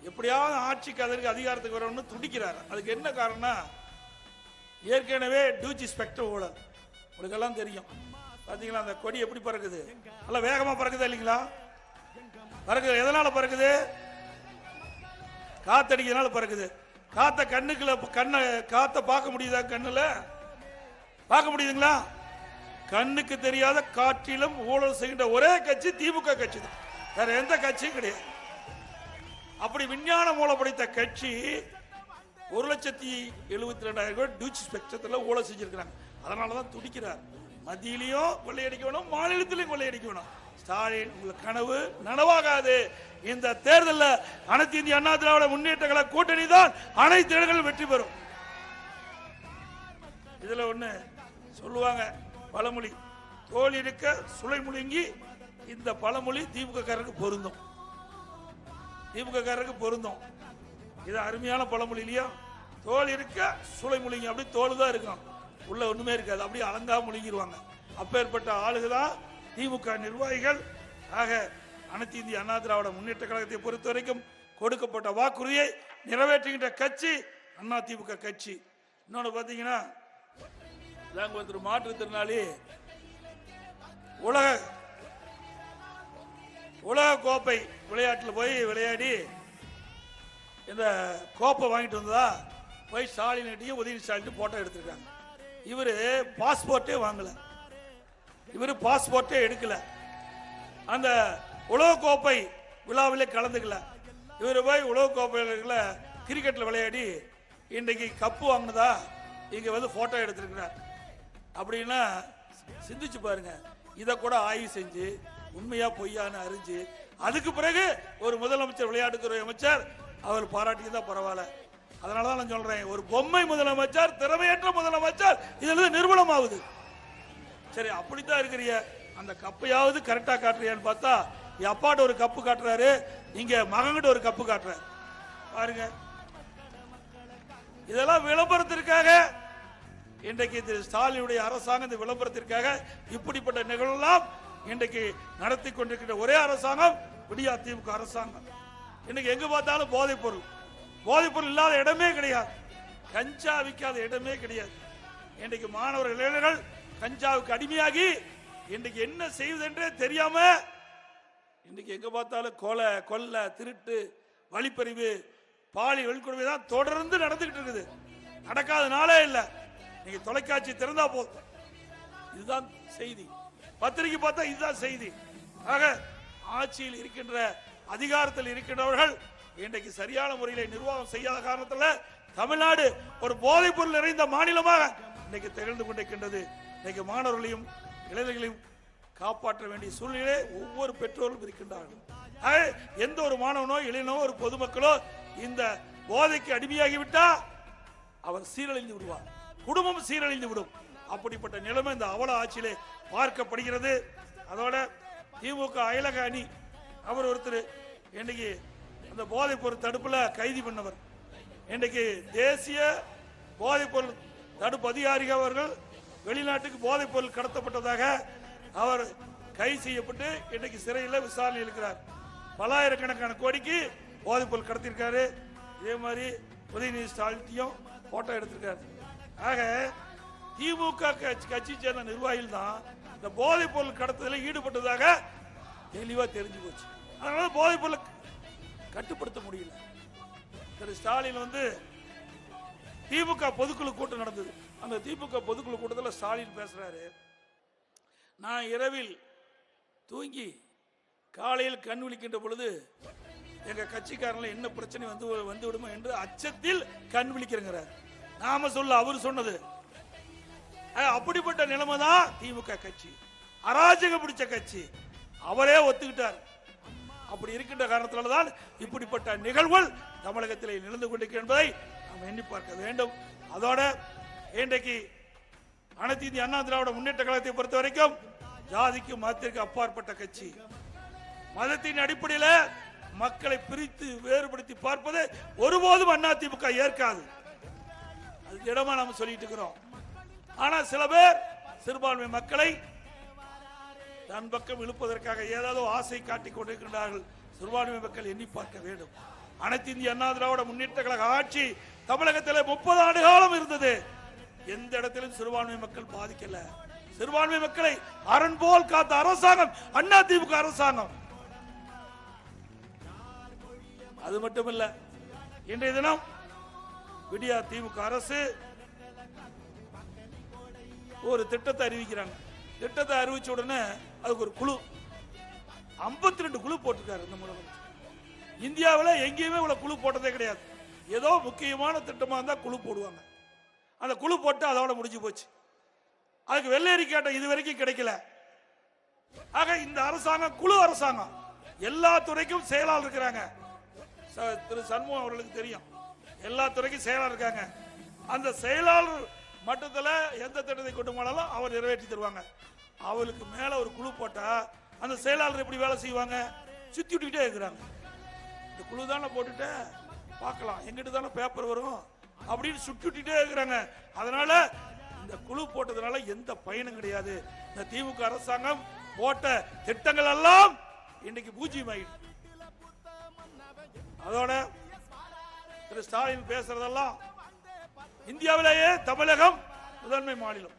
எப்படியாவது ஆட்சிக்கு அதற்கு அதிகாரத்துக்கு வரணும்னு துடிக்கிறார். அதுக்கு என்ன காரணம்னா, ஏற்கனவே டூஜி ஸ்பெக்டர் ஊழல் உங்களுக்கு எல்லாம் தெரியும். பாத்தீங்களா அந்த கொடி எப்படி பறக்குது, நல்லா வேகமா பறக்குது இல்லைங்களா? பறக்குது. எதனால பறக்குது? காத்தடிக்கிறதுனால பறக்குது. காத்த காத்த பார்க்க முடியுதா? கண்ணுல பார்க்க முடியுதுங்களா? கண்ணுக்கு தெரியாத காற்றிலும் ஊழல் செய்கின்ற ஒரே கட்சி திமுக கட்சி தான், வேற எந்த கட்சியும் கிடையாது. அப்படி விஞ்ஞான மூலம் படித்த கட்சி 1,72,000 கோடி டூச்சி ஸ்பெக்ட்ரத்தில் ஊழல் செஞ்சிருக்கிறாங்க. அதனாலதான் துடிக்கிறார். மத்தியிலையும் கொள்ளையடிக்க வேணும், மாநிலத்திலையும் கொள்ளையடிக்க வேணும். ஸ்டாலின் உங்களுக்கு கனவு நனவாகாது. இந்த தேர்தலில் அனைத்து இந்திய அண்ணா திராவிட முன்னேற்ற கழக கூட்டணி தான் அனைத்து இடங்களும் வெற்றி பெறும். இதுல ஒண்ணு சொல்லுவாங்க பழமொழி, தோல் இருக்க சுளை முழுங்கி. இந்த பழமொழி திமுக காரருக்கு பொருந்தும், திமுக காரருக்கு பொருந்தும். இது அருமையான பழமொழி இல்லையா? தோல் இருக்க சுளை முழுங்கி. அப்படி தோல் தான் இருக்கும், உள்ள ஒண்ணுமே இருக்காது, அப்படியே அலங்கா முழுங்கிடுவாங்க. அப்பேற்பட்ட ஆளுகதான் திமுக நிர்வாகிகள். ஆக அனைத்து இந்திய அண்ணா திராவிட முன்னேற்ற கழகத்தை பொறுத்த வரைக்கும் கொடுக்கப்பட்ட வாக்குறுதியை நிறைவேற்றுகின்ற கட்சி அண்ணா திமுக கட்சி. இன்னொன்னு பாத்தீங்கன்னா, ஒருத்தர் மாற்றுத்திறனாளி உலக கோப்பை விளையாட்டில் போய் விளையாடி இந்த கோப்பை வாங்கிட்டு வந்ததா போய் ஸ்டாலின் உதயநிதி ஸ்டாலின் போட்டோ எடுத்திருக்காங்க. இவரு பாஸ்போர்ட்டே வாங்கல, இவரு பாஸ்போர்ட்டே எடுக்கல, அந்த உலக கோப்பை விழாவிலே கலந்துக்கல. இவரு போய் உலக கோப்பையில கிரிக்கெட்ல விளையாடி இன்றைக்கு கப்பு வாங்கினதா இங்க போட்டோ எடுத்திருக்கிறார். அப்படின்னா சிந்திச்சு பாருங்க. இதை கூட ஆய்வு செஞ்சு உண்மையா பொய்யான்னு அறிஞ்சு அதுக்கு பிறகு ஒரு முதலமைச்சர், விளையாட்டுத்துறை அமைச்சர் அவர் பாராட்டியதா பரவாயில்ல. அதனாலதான் நான் சொல்றேன், ஒரு பொம்மை முதலமைச்சர், திறமையற்ற முதலமைச்சர் இதுல நிரூபணம் ஆகுது. சரி, அப்படித்தான் இருக்கிறீங்க, அந்த கப்பையாவது கரெக்டா காட்டுறியான்னு பார்த்தா அப்பாட்ட ஒரு கப்பு காட்டுறாரு, இங்க மகன்கிட்ட ஒரு கப்பு காட்டுறாரு. பாருங்க, இதெல்லாம் விளம்பரத்திற்காக இன்றைக்கு திரு ஸ்டாலினுடைய அரசாங்கம் இந்த விளம்பரத்திற்காக இப்படிப்பட்ட நிகழ்வெல்லாம் இன்றைக்கு நடத்தி கொண்டிருக்கிற ஒரே அரசாங்கம் விடியா திமுக அரசாங்கம். இன்னைக்கு எங்க பார்த்தாலும் போதைப் பொருள் இல்லாத இடமே கிடையாது. கஞ்சா விற்காத இடமே கிடையாது. இன்றைக்கு மாணவர்கள் இளைஞர்கள் கஞ்சாவுக்கு அடிமையாகி இன்றைக்கு என்ன செய்வதென்றே தெரியாம இன்றைக்கு எங்க பார்த்தாலும் கொலை திருட்டு வழிப்பறிவு பாலியல் வன்கொடுமை தான் தொடர்ந்து நடந்துகிட்டு இருக்குது. நடக்காத நாளே இல்லை. நீங்க தொலைக்காட்சி திறந்தா போதும் இதுதான் செய்தி, பத்திரிகை பார்த்தா இதுதான் செய்தி. ஆக ஆட்சியில் இருக்கின்ற அதிகாரத்தில் இருக்கின்றவர்கள் இன்றைக்கு சரியான முறையில் நிர்வாகம் செய்யாத காரணத்தில் தமிழ்நாடு ஒரு போதைப் பொருள் நிறைந்த மாநிலமாக இன்னைக்கு திகழ்ந்து கொண்டிருக்கின்றது. இன்னைக்கு மாணவர்களையும் இளைஞர்களையும் காப்பாற்ற வேண்டிய சூழ்நிலை ஒவ்வொரு பெற்றோரும் இருக்கின்றார்கள். எந்த ஒரு மாணவனோ இளைஞனோ ஒரு பொதுமக்களோ இந்த போதைக்கு அடிமையாகிவிட்டா அவர் சீரழிந்து விடுவார், குடும்பம் சீரழிந்து விடும். அப்படிப்பட்ட நிலைமை இந்த அவல ஆட்சியிலே பார்க்கப்படுகிறது. அதோட திமுக அயலக அணி அவர் ஒருத்தர் இன்னைக்கு அந்த போதைப் பொருள் தடுப்புல கைது பண்ணவர். இன்றைக்கு தேசிய போதைப் பொருள் தடுப்பு அதிகாரிகள் அவர்கள் வெளிநாட்டுக்கு போதைப் பொருள் கடத்தப்பட்டதாக அவர் கைது செய்யப்பட்டு இன்றைக்கு சிறையில் விசாரணை இருக்கிறார். பல்லாயிரக்கணக்கான கோடிக்கு போதைப் பொருள் கடத்திருக்காரு. இதே மாதிரி உதயநிதி ஸ்டாலினையும் போட்டோ எடுத்திருக்காரு. ஆக திமுக கட்சி சேர்ந்த நிர்வாகிகள் தான் இந்த போதைப் பொருள் கடத்தலில் ஈடுபட்டதாக தெளிவா தெரிஞ்சு போச்சு. அதனால போதைப் பொருளை கட்டுப்படுத்த முடியல. திரு ஸ்டாலின் திமுக பொதுக்குழு கூட்டம் நடந்தது. அந்த திமுக பொதுக்குழு கூட்டத்தில் ஸ்டாலின் பேசுறாரு, நான் இரவில் தூங்கி காலையில் கண் விழிக்கின்ற பொழுது எங்க கட்சிக்காரர்கள் என்ன பிரச்சனை வந்து விடுமோ என்று அச்சத்தில் கண் விழிக்கிறேங்கிறார். நாம சொல்ல அவர் சொன்னது. அப்படிப்பட்ட நிலைமை தான் திமுக கட்சி, அராஜக பிடிச்ச கட்சி. அவரே ஒத்துக்கிட்டார். அப்படி இருக்கின்ற காரணத்தினால்தான் இப்படிப்பட்ட நிகழ்வுகள் தமிழகத்தில் நிகழ்ந்து கொண்டிருக்கிறது என்பதை நாம் எண்ணி பார்க்க வேண்டும். அதோட இன்றைக்கு அனைத்து இந்திய அண்ணா திராவிட முன்னேற்ற கழகத்தை பொறுத்த வரைக்கும் ஜாதிக்கு மதத்திற்கு அப்பாற்பட்ட கட்சி. மதத்தின் அடிப்படையில் மக்களை பிரித்து வேறுபடுத்தி பார்ப்பது ஒருபோதும் அதிமுக ஏற்காது. அது இடமா நாம சொல்லிட்டு இருக்கிறோம். ஆனா சில பேர் சிறுபான்மை மக்களை தன் பக்கம் இழுப்பதற்காக ஏதாவது ஆசை காட்டிக் கொண்டிருக்கின்றார்கள். சிறுபான்மை மக்கள் எண்ணி பார்க்க வேண்டும். அனைத்து இந்திய அண்ணா திராவிட முன்னேற்ற கழக ஆட்சி தமிழகத்தில் 30 ஆண்டு காலம் இருந்தது. எந்த இடத்திலும் சிறுபான்மை மக்கள் பாதிக்கல. சிறுபான்மை மக்களை அரண் போல் காத்த அரசாங்கம் அதிமுக அரசாங்கம். அது மட்டுமல்ல, இன்றைய தினம் விடியா திமுக அரசு ஒரு திட்டத்தை அறிவிக்கிறாங்க. திட்டத்தை அறிவிச்ச உடனே அதுக்கு ஒரு குழு 52 குழு போட்டிருக்காரு. இந்த முதலமைச்சர் இந்தியாவில் எங்கேயுமே இவ்வளவு குழு போட்டதே கிடையாது. ஏதோ முக்கியமான திட்டமா இருந்தா குழு போடுவாங்க. அந்த குழு போட்டு அதோட முடிஞ்சு போச்சு. அதுக்கு வெள்ளை கேட்ட இது வரைக்கும் கிடைக்கல. ஆக இந்த அரசாங்கம் குழு அரசாங்கம். எல்லா துறைக்கும் செயலாளர் இருக்கிறாங்க. திரு சண்முகம் அவர்களுக்கு தெரியும், எல்லா துறைக்கும் செயலாளர் இருக்காங்க. அந்த செயலாளர் மட்டத்தில் எந்த திட்டத்தை கொண்டு போனாலும் அவர் நிறைவேற்றி தருவாங்க. அவருக்கு மேல ஒரு குழு போட்டா அந்த செயலாளர் எப்படி வேலை செய்வாங்க? சுத்தி விட்டுக்கிட்டே இருக்கிறாங்க. இந்த குழு தானே போட்டுட்டு பார்க்கலாம், எங்கிட்ட தானே பேப்பர் வரும் அப்படின்னு சுத்தி விட்டுட்டே இருக்கிறாங்க. அதனால இந்த குழு போட்டதுனால எந்த பயனும் கிடையாது. இந்த திமுக அரசாங்கம் போட்ட திட்டங்கள் எல்லாம் இன்னைக்கு பூஜ்ஜியம் ஆயிடுச்சு. அதோட திரு ஸ்டாலின் பேசுறதெல்லாம் இந்தியாவிலேயே தமிழகம் முதன்மை மாநிலம்.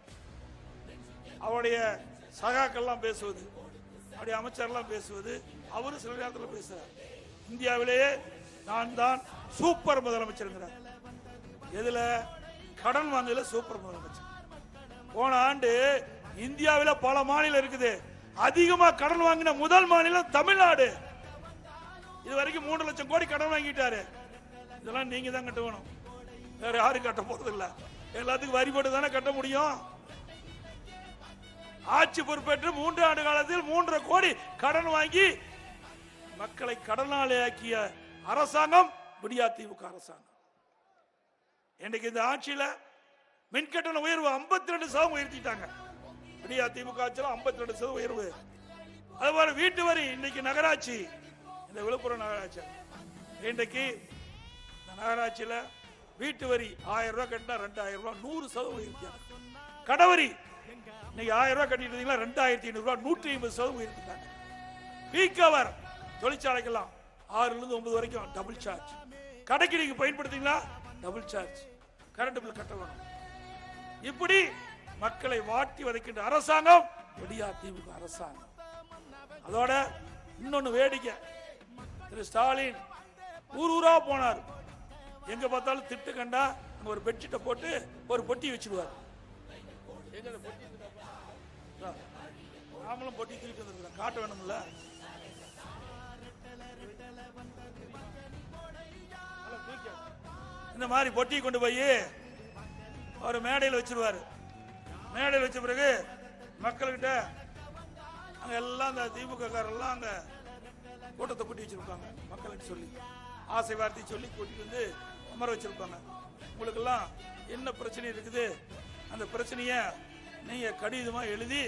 அவருடைய சகாக்கள்லாம் பேசுவது, அவருடைய அமைச்சர்லாம் பேசுவது, அவரு சில நேரத்தில் பேசுறார். இந்தியாவிலேயே நான் தான் சூப்பர் முதலமைச்சர். எதுல? கடன் வாங்கல சூப்பர் முதலமைச்சர். போன ஆண்டு இந்தியாவில் பல மாநிலம் இருக்குது, அதிகமா கடன் வாங்கின முதல் மாநிலம் தமிழ்நாடு. இது வரைக்கும் 3 லட்சம் கோடி கடன் வாங்கிட்டாரு. இதெல்லாம் நீங்க தான் கட்டணும், வேற யாரும் கட்ட போறது இல்ல. எல்லாத்துக்கும் வரி போட்டு தானே கட்ட முடியும். ஆட்சி பொறுப்பேற்று 3 ஆண்டு காலத்தில் 3.5 கோடி கடன் வாங்கி மக்களை கடனாளியாக்கிய அரசாங்கம் விடியா திமுக அரசாங்கம். இன்னைக்கு இந்த ஆட்சியில மின்கட்டண உயர்வு 52% உயர்த்திட்டாங்க. விடியா திமுக ஆட்சியில் 52% உயர்வு. அதுபோல வீட்டு வரி இன்னைக்கு நகராட்சி, இந்த விழுப்புரம் நகராட்சி இன்றைக்கு நகராட்சியில் வீட்டு வரி 1000 ரூபாய் கட்டினா 2000 ரூபாய் 100% உயர்த்திட்டாங்க. கடவரி இன்னைக்கு 1000 ரூபாய் கட்டிட்டு இருந்தீங்களா 2500 ரூபாய் 150% உயர்த்திட்டாங்க. பீக் அவர் தொழிற்சாலைக்கெல்லாம் 6 லிருந்து 9 வரைக்கும் டபுள் சார்ஜ். கடைக்கு நீங்க பயன்படுத்தீங்களா டபுள் சார்ஜ். கரண்ட் பில் கட்ட வேணும். இப்படி மக்களை வாட்டி வதைக்கின்ற அரசாங்கம் விடியா திமுக அரசாங்கம். அதோட இன்னொன்னு வேடிக்கை, திரு ஸ்டாலின் ஊர் ஊரா போனார். எங்க பார்த்தாலும் திட்டு கண்டா அங்க ஒரு பெட்ஷீட்டை போட்டு ஒரு பொட்டி வச்சிருவார். நாமளும் பொட்டி தூக்கிட்டு வந்துருக்கோம், காட்ட வேணும்ல. இந்த மாதிரி பொட்டி கொண்டு போய் ஒரு மேடையில் வச்சிருவாரு. மேடையில் வச்ச பிறகு மக்கள்கிட்ட அங்க எல்லாம் அந்த திமுக காரெல்லாம் அங்க கூட்டத்தை கூட்டி வச்சிருப்பாங்க. மக்களுக்கு சொல்லி ஆசை வார்த்தை சொல்லி கூட்டிட்டு வந்து அமர வச்சிருப்பாங்க. உங்களுக்கெல்லாம் என்ன பிரச்சனை இருக்குது, அந்த பிரச்சனைய நீங்க கடிதமா எழுதி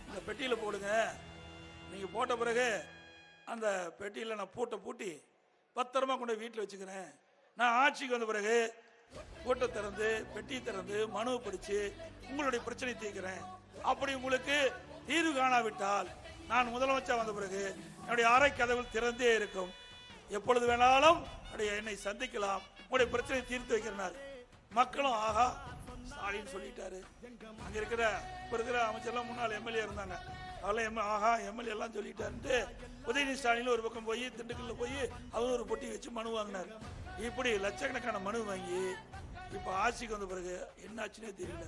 இந்த பெட்டியில போடுங்க. நீங்க போட்ட பிறகு அந்த பெட்டியில நான் பூட்டி பத்திரமா கொண்டு வீட்டில் வச்சுக்கிறேன். நான் ஆட்சிக்கு வந்த பிறகு கூட்ட திறந்து பெட்டி திறந்து மனு படிச்சு உங்களுடைய பிரச்சனை தீர்க்கிறேன். அப்படி உங்களுக்கு தீர்வு காணாவிட்டால் நான் முதலமைச்சர் வந்த பிறகு என்னுடைய அறை கதவுகள் திறந்தே இருக்கும். எப்பொழுது வேணாலும் என்னை சந்திக்கலாம், உங்களுடைய பிரச்சனை தீர்த்து வைக்கிறார். மக்களும் ஆகா ஸ்டாலின் சொல்லிட்டாரு. அங்க இருக்கிற அமைச்சர்லாம் முன்னாள் எம்எல்ஏ இருந்தாங்க, அதெல்லாம் ஆகா எம்எல்ஏ எல்லாம் சொல்லிட்டாருன்ட்டு உதயநிதி ஸ்டாலின் ஒரு பக்கம் போய் திண்டுக்கல்ல போய் அவர் ஒரு பொட்டி வச்சு மனு வாங்கினார். இப்படி லட்சக்கணக்கான மனு வாங்கி இப்ப ஆட்சிக்கு வந்த பிறகு என்னாச்சுன்னே தெரியல.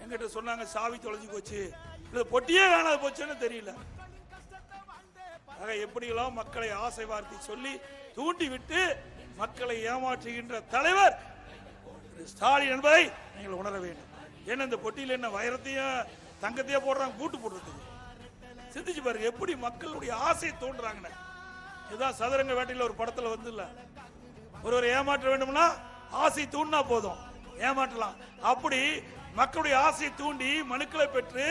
என்கிட்ட சொன்னாங்க சாவி தொலைஞ்சு போச்சு, பொட்டியே காணாது போச்சுன்னு தெரியல. ஆக எப்படியெல்லாம் மக்களை ஆசை வார்த்தை சொல்லி தூண்டி விட்டு மக்களை ஏமாற்றுகின்ற தலைவர் ஸ்டாலின் என்பதை நீங்கள் உணர வேண்டும். ஏன்னா இந்த பொட்டியில் என்ன வைரத்தையும் தங்கத்தையும் போடுறாங்க, பூட்டு போடுறதுக்கு. சிந்திச்சு பாருங்க எப்படி மக்களுடைய ஆசையை தோன்றாங்கன்னு. இதுதான் சதுரங்க வேட்டையில் ஒரு படத்துல வந்து இல்ல, ஒருவரை ஏமாற்ற வேண்டும்னா ஆசை தூண்டினா போதும் ஏமாற்றலாம். அப்படி மக்களுடைய ஆசையை தூண்டி மனுக்களை பெற்று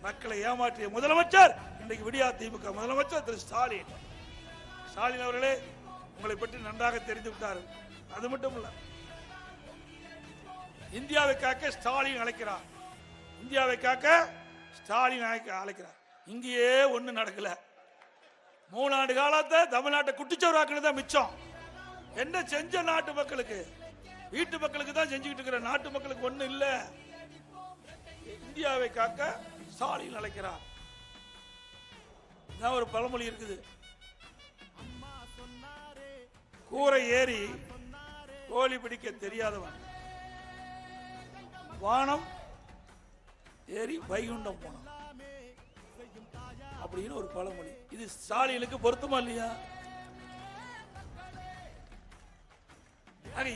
மக்களை ஏமாற்றிய முதலமைச்சர் இன்றைக்கு விடியா திமுக முதலமைச்சர் திரு ஸ்டாலின். ஸ்டாலின் அவர்களே உங்களை பற்றி நன்றாக தெரிந்து விட்டார். அது மட்டும் இல்ல, இந்தியாவை காக்க ஸ்டாலின் அழைக்கிறார். இந்தியாவை காக்க ஸ்டாலின் அழைக்கிறார். இங்கேயே ஒண்ணு நடக்கல. 3 ஆண்டு காலத்தை தமிழ்நாட்டை குட்டிச்சவராக்குனது தான் மிச்சம். என்ன செஞ்ச நாட்டு மக்களுக்கு? வீட்டு மக்களுக்கு தான் செஞ்சுக்கிட்டு இருக்கிற, நாட்டு மக்களுக்கு ஒண்ணு இல்ல. இந்தியாவை காக்க ஸ்டாலின் அழைக்கிறார். ஒரு பழமொழி இருக்குது, கூரை ஏறி கோழி பிடிக்க தெரியாதவன் வானம் ஏறி வைகுண்டம் போனான் அப்படின்னு ஒரு பழமொழி. இது ஸ்டாலினுக்கு பொருத்தமா இல்லையா?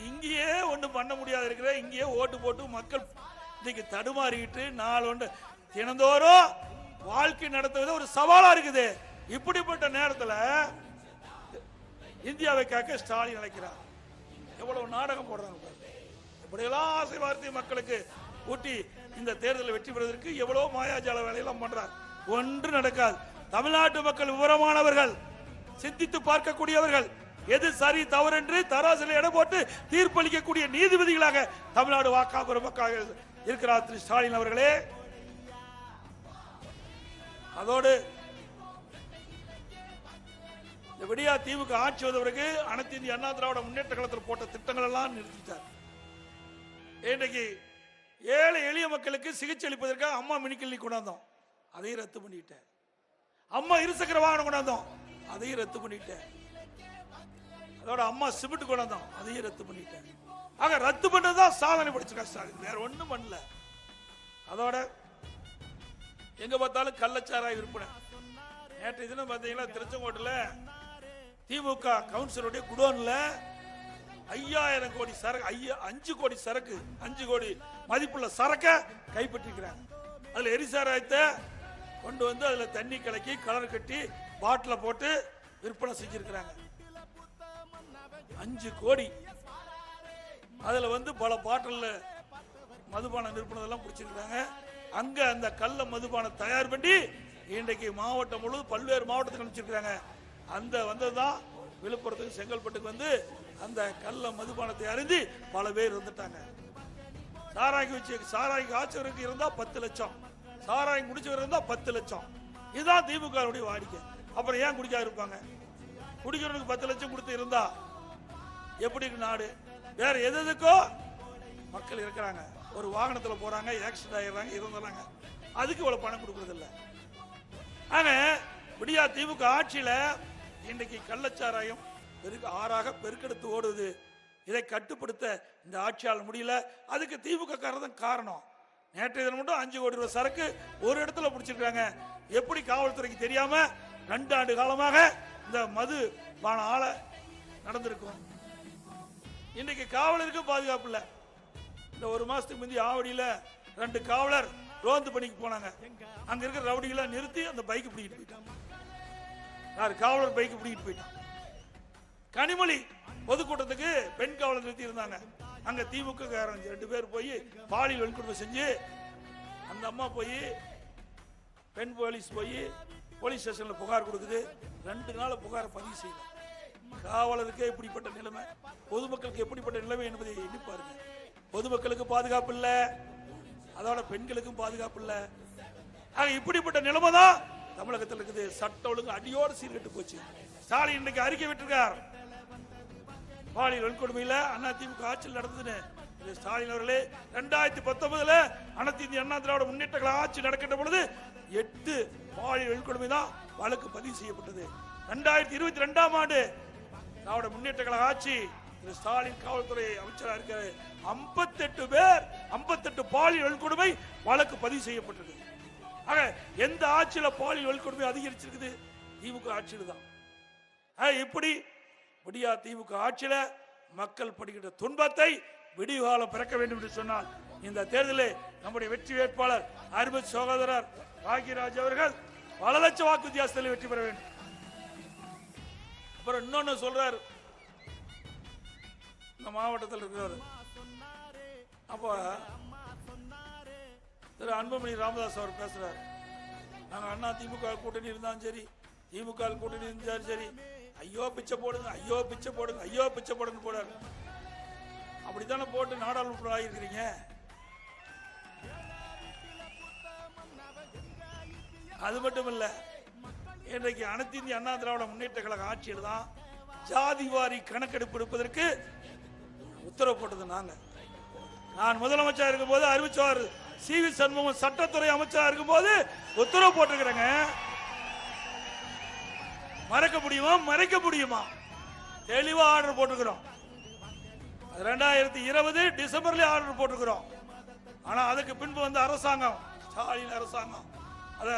இங்கேயே ஒண்ணு பண்ண முடியாது இருக்கிற, இங்கேயே ஓட்டு போட்டு மக்கள் இன்னைக்கு தடுமாறிட்டு நாள் ஒன்று தினந்தோறும் வாழ்க்கை நடத்துவது ஒரு சவாலா இருக்குது. இப்படிப்பட்ட நேரத்தில் இந்தியாவை காக்க ஸ்டாலின் அழைக்கிறார். எவ்வளவு நாடகம் போடுறாங்க. இப்படியெல்லாம் ஆசை வார்த்தை மக்களுக்கு ஊட்டி இந்த தேர்தலில் வெற்றி பெறுவதற்கு எவ்வளவு மாயாஜால வேலையெல்லாம் பண்றார். ஒன்று நடக்காது. தமிழ்நாட்டு மக்கள் விவரமானவர்கள், சிந்தித்து பார்க்கக்கூடியவர்கள், எது சரி தவறு என்று தராசில் எடை போட்டு தீர்ப்பளிக்கக்கூடிய நீதிபதிகளாக தமிழ்நாடு வாக்காளர் இருக்கிறார் திரு ஸ்டாலின் அவர்களே. அதோடு விடியா திமுக ஆட்சி வந்தவருக்கு அனைத்து இந்திய அண்ணா திராவிட முன்னேற்ற கழகத்தில் போட்ட திட்டங்கள் எல்லாம் நிறுத்திட்டார். இன்றைக்கு ஏழை எளிய மக்களுக்கு சிகிச்சை அளிப்பதற்காக அம்மா மினி கிளினிக் கொண்டாந்தோம், அதையும் ரத்து பண்ணிட்டேன். அம்மா இருசக்கர வாகனம் கொண்டாந்தோம், அதையும் ரத்து பண்ணிட்டேன். அதோட அம்மா சிமெண்ட் கொண்டாந்தோம், அதையும் ரத்து பண்ணிட்டேன். ஆக ரத்து பண்ணதான் சாதனை படிச்சிருக்கா ஸ்டாலின், வேற ஒண்ணும் பண்ணல. அதோட எங்க பார்த்தாலும் கள்ளச்சாராய விற்பனை. நேற்று தினம் பாத்தீங்கன்னா திருச்செங்கோட்டில் திமுக கவுன்சிலருடைய குடோன்ல 5000 கோடி சரக்கு, 5 கோடி சரக்கு, 5 கோடி மதிப்புள்ள சரக்க கைப்பற்றிருக்கிறாங்க. அதுல எரிசாராயத்தை கொண்டு வந்து அதுல தண்ணி கலக்கி கலர் கட்டி பாட்டில போட்டு விற்பனை செஞ்சிருக்கிறாங்க. 5 கோடி. அதுல வந்து பல பாட்டில் மதுபான நிறுவனத்தெல்லாம் பிடிச்சிருக்காங்க. அங்க அந்த கள்ள மதுபான தயார் பண்ணி இன்றைக்கு மாவட்டம் முழுவதும் பல்வேறு மாவட்டத்துக்கு அனுப்பிச்சிருக்காங்க. அந்த வந்ததுதான் விழுப்புரத்துக்கு செங்கல்பட்டுக்கு வந்து அந்த கள்ள மதுபானத்தை அருந்தி பல பேர் வந்துட்டாங்க. சாராய்க்கு ஆச்சவருக்கு இருந்தா 10 லட்சம், சாராயம் குடிச்சவர் இருந்தா 10 லட்சம். இதுதான் திமுக வாடிக்கை. அப்புறம் ஏன் குடிக்காம இருப்பாங்க? குடிக்கிறவனுக்கு 10 லட்சம் கொடுத்து இருந்தா எப்படி நாடு? வேற எதுக்கோ மக்கள் இருக்கிறாங்க, ஒரு வாகனத்துல போறாங்க, ஆக்சிடென்ட் ஆயிடுறாங்க, இறந்துறாங்க, அதுக்கு இவ்வளவு பணம் கொடுக்கறது இல்ல. ஆக விடியா திமுக ஆட்சியில இன்னைக்கு கள்ளச்சாராயம் ஆறாக பெருக்கெடுத்து ஓடுது. இதை கட்டுப்படுத்த இந்த ஆட்சியால் முடியல. அதுக்கு திமுக காரணம். நேற்றைய தினம் மட்டும் 5 கோடி ரூபாய் சரக்கு ஒரு இடத்துல பிடிச்சிருக்காங்க. எப்படி காவல்துறைக்கு தெரியாம 2 ஆண்டு காலமாக இந்த மது பான ஆள நடந்திருக்கும். இன்னைக்கு காவலருக்கு பாதுகாப்பு இல்ல. இந்த ஒரு மாசத்துக்கு முந்தைய ஆவடியில 2 காவலர் ரோந்து பணிக்கு போனாங்க. அங்க இருக்கிற ரவுடிகளை நிறுத்தி அந்த பைக் பிடிக்கிட்டு போயிட்டாங்க. காவலர் பைக் பிடிக்கிட்டு போயிட்டான். கனிமொழி பொதுக்கூட்டத்துக்கு பெண் காவலர் நிறுத்தி இருந்தாங்க. அங்க திமுக 2 பேர் போய் பாலியல் வன்கொடுமை செஞ்சு அந்த அம்மா போய் பெண் போலீஸ் போய் போலீஸ் ஸ்டேஷன்ல புகார் கொடுக்குது. 2 நாள் புகாரை பதிவு செய்யல. காவலருக்கு இப்படிப்பட்ட நிலைமை, பொதுமக்களுக்கு எப்படிப்பட்ட நிலைமை என்பதை எண்ணி பாருங்க. பொதுமக்களுக்கு பாதுகாப்பு இல்ல, அதோட பெண்களுக்கும் பாதுகாப்பு இல்ல. ஆக இப்படிப்பட்ட நிலைமை தான் தமிழகத்தில் இருக்குது. சட்ட ஒழுங்கு அடியோடு சீர்கெட்டு போச்சு. ஸ்டாலின் இன்னைக்கு அறிக்கை விட்டிருக்கார், பாலியல் வன்கொடுமையில அதிமுக ஆட்சியில் நடந்ததுன்னு. ஸ்டாலின் அவர்களே 2019 அனைத்து இந்திய அண்ணா திராவிட முன்னேற்ற கழக ஆட்சி நடக்கின்ற பொழுது 8 பாலியல் வன்கொடுமை தான் வழக்கு பதிவு செய்யப்பட்டது. 2022ஆம் ஆண்டு திராவிட முன்னேற்ற கழக ஆட்சி, ஸ்டாலின் காவல்துறை அமைச்சராக இருக்கிற 58 பேர் 58 பாலியல் வன்கொடுமை வழக்கு பதிவு செய்யப்பட்டது. ஆக எந்த ஆட்சியில பாலியல் வன்கொடுமை அதிகரிச்சிருக்குது? திமுக ஆட்சியில் தான். இப்படி விடியா திமுக ஆட்சியில மக்கள் படுகின்ற துன்பத்தை விடிகாலம் பிறக்க வேண்டும் என்று சொன்னால் இந்த தேர்தலில் நம்முடைய வெற்றி வேட்பாளர் அருமை சகோதரர் பாக்யராஜ் அவர்கள் பல லட்சம் வாக்கு வித்தியாசத்தில் வெற்றி பெற வேண்டும். அப்புறம் இன்னொன்னு சொல்றாரு, இந்த மாவட்டத்தில் இருக்கிறார். அப்ப திரு அன்புமணி ராமதாஸ் அவர் பேசுறாரு, நாங்க அண்ணா திமுக கூட்டணி இருந்தாலும் சரி, திமுக கூட்டணி இருந்தாலும் சரி, ஐயோ பிச்சை போடுங்க, ஐயோ பிச்சை போடுங்க, ஐயோ பிச்சை போடுங்க போடாரு. அப்படித்தானே போட்டு நாடாளுமன்ற ஆகியிருக்கிறீங்க. அது மட்டும் இல்ல, இன்றைக்கு அனைத்து இந்திய அண்ணா திராவிட முன்னேற்ற கழக ஆட்சியில் தான் ஜாதிவாரி கணக்கெடுப்பு எடுப்பதற்கு உத்தரவு போட்டது நாங்க. நான் முதலமைச்சர் இருக்கும் போது அறிவிச்சவர் சி.வி. சண்முகம் சட்டத்துறை அமைச்சராக இருக்கும் போது உத்தரவு போட்டிருக்கிறேங்க. மறைக்க முடியுமா? மறைக்க முடியுமா? தெளிவா ஆர்டர் போட்டுக்கிறோம். 2020 டிசம்பர்ல ஆர்டர் போட்டுக்கிறோம். ஆனா அதுக்கு பின்பு வந்த அரசாங்கம், ஸ்டாலின் அரசாங்கம், அத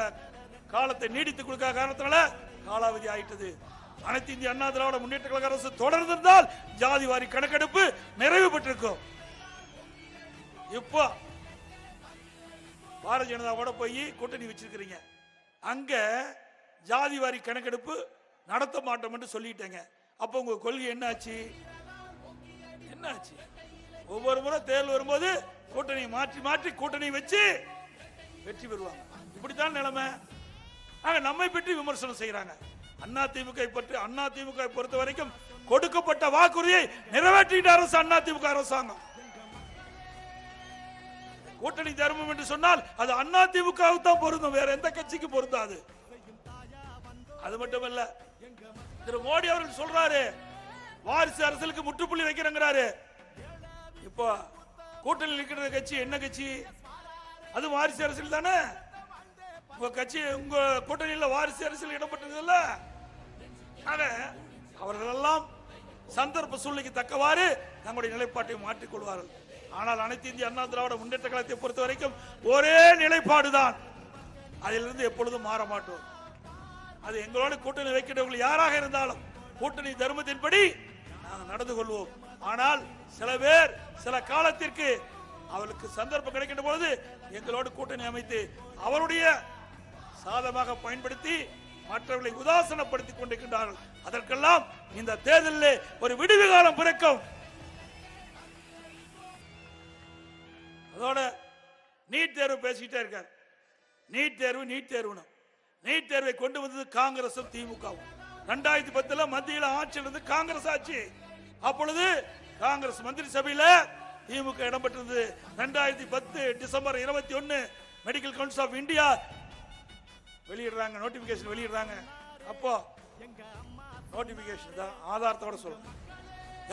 காலத்தை நீடித்து கொடுக்க காரணத்தினால காலாவதி ஆயிட்டது. அனைத்து இந்திய அண்ணா திராவிட முன்னேற்ற கழக அரசு தொடர்ந்திருந்தால் ஜாதி வாரி கணக்கெடுப்பு நிறைவு பெற்றிருக்கும். இப்போ பாரதிய ஜனதாவோட போய் கூட்டணி வச்சிருக்கிறீங்க, அங்க ஜாதி வாரி கணக்கெடுப்பு நடத்த மாட்டோம் என்று சொல்லிட்டேங்க. அப்ப உங்க கொள்கை என்னாச்சு? என்னாச்சு? ஒவ்வொரு முறை தேர்தல் வரும்போது கூட்டணி மாற்றி மாற்றி கூட்டணி வச்சு வெற்றி பெறுவாங்க. இப்படித்தான் நிலைமை. நம்மை பற்றி விமர்சனம் செய்யறாங்க. அதிமுக பொறுத்த வரைக்கும் கொடுக்கப்பட்ட வாக்குறுதியை நிறைவேற்றிட்ட அரசு அதிமுக அரசாங்கம். கூட்டணி தர்மம் என்று சொன்னால் அது அதிமுகவுக்கு தான் பொருந்தும், வேற எந்த கட்சிக்கு பொருந்தாது. அது மட்டுமல்ல, திரு மோடி அவர்கள் சொல்றாரு வாரிசு அரசியலுக்கு முற்றுப்புள்ளி வைக்கிறாரு. இப்போ கூட்டணி இருக்கிற கட்சி என்ன கட்சி? அது வாரிசு அரசியல் தானே. உங்க கட்சி, உங்க கூட்டணியில் வாரிசு அரசியல் இடம்பெற்றது இல்ல. அவர்கள் எல்லாம் சந்தர்ப்ப சூழ்நிலைக்கு தக்கவாறு தங்களுடைய நிலைப்பாட்டை மாற்றிக் கொள்வார்கள். ஆனால் அனைத்து இந்திய அண்ணா திராவிட முன்னேற்ற கழகத்தை பொறுத்த வரைக்கும் ஒரே நிலைப்பாடுதான், அதிலிருந்து எப்பொழுதும் மாற மாட்டோம். அது எங்களோட கூட்டணி வைக்கிறவர்கள் யாராக இருந்தாலும் கூட்டணி தர்மத்தின்படி நாங்கள் நடந்து கொள்வோம். ஆனால் சில பேர் சில காலத்திற்கு அவளுக்கு சந்தர்ப்பம் கிடைக்கின்ற பொழுது எங்களோடு கூட்டணி அமைத்து அவருடைய சாதமாக பயன்படுத்தி மற்றவர்களை உதாசனப்படுத்திக் கொண்டிருக்கின்றார்கள். அதற்கெல்லாம் இந்த தேர்தலில் ஒரு விடுவி காலம் பிறக்கும். அதோட நீட் தேர்வு பேசிக்கிட்டே இருக்கார். நீட் தேர்வு நீட் தேர்வை கொண்டு வந்தது காங்கிரசும் திமுகவும். 2010 மத்தியில் ஆட்சியில் இருந்து காங்கிரஸ் ஆட்சி. அப்பொழுது காங்கிரஸ் மந்திரி சபையில திமுக இடம்பெற்றது. 2010 December 21 medical council of India வெளியிடுறாங்க, நோட்டிபிகேஷன் வெளியிடுறாங்க. அப்போ நோட்டிபிகேஷன் தான் ஆதாரத்தோட சொல்லணும்.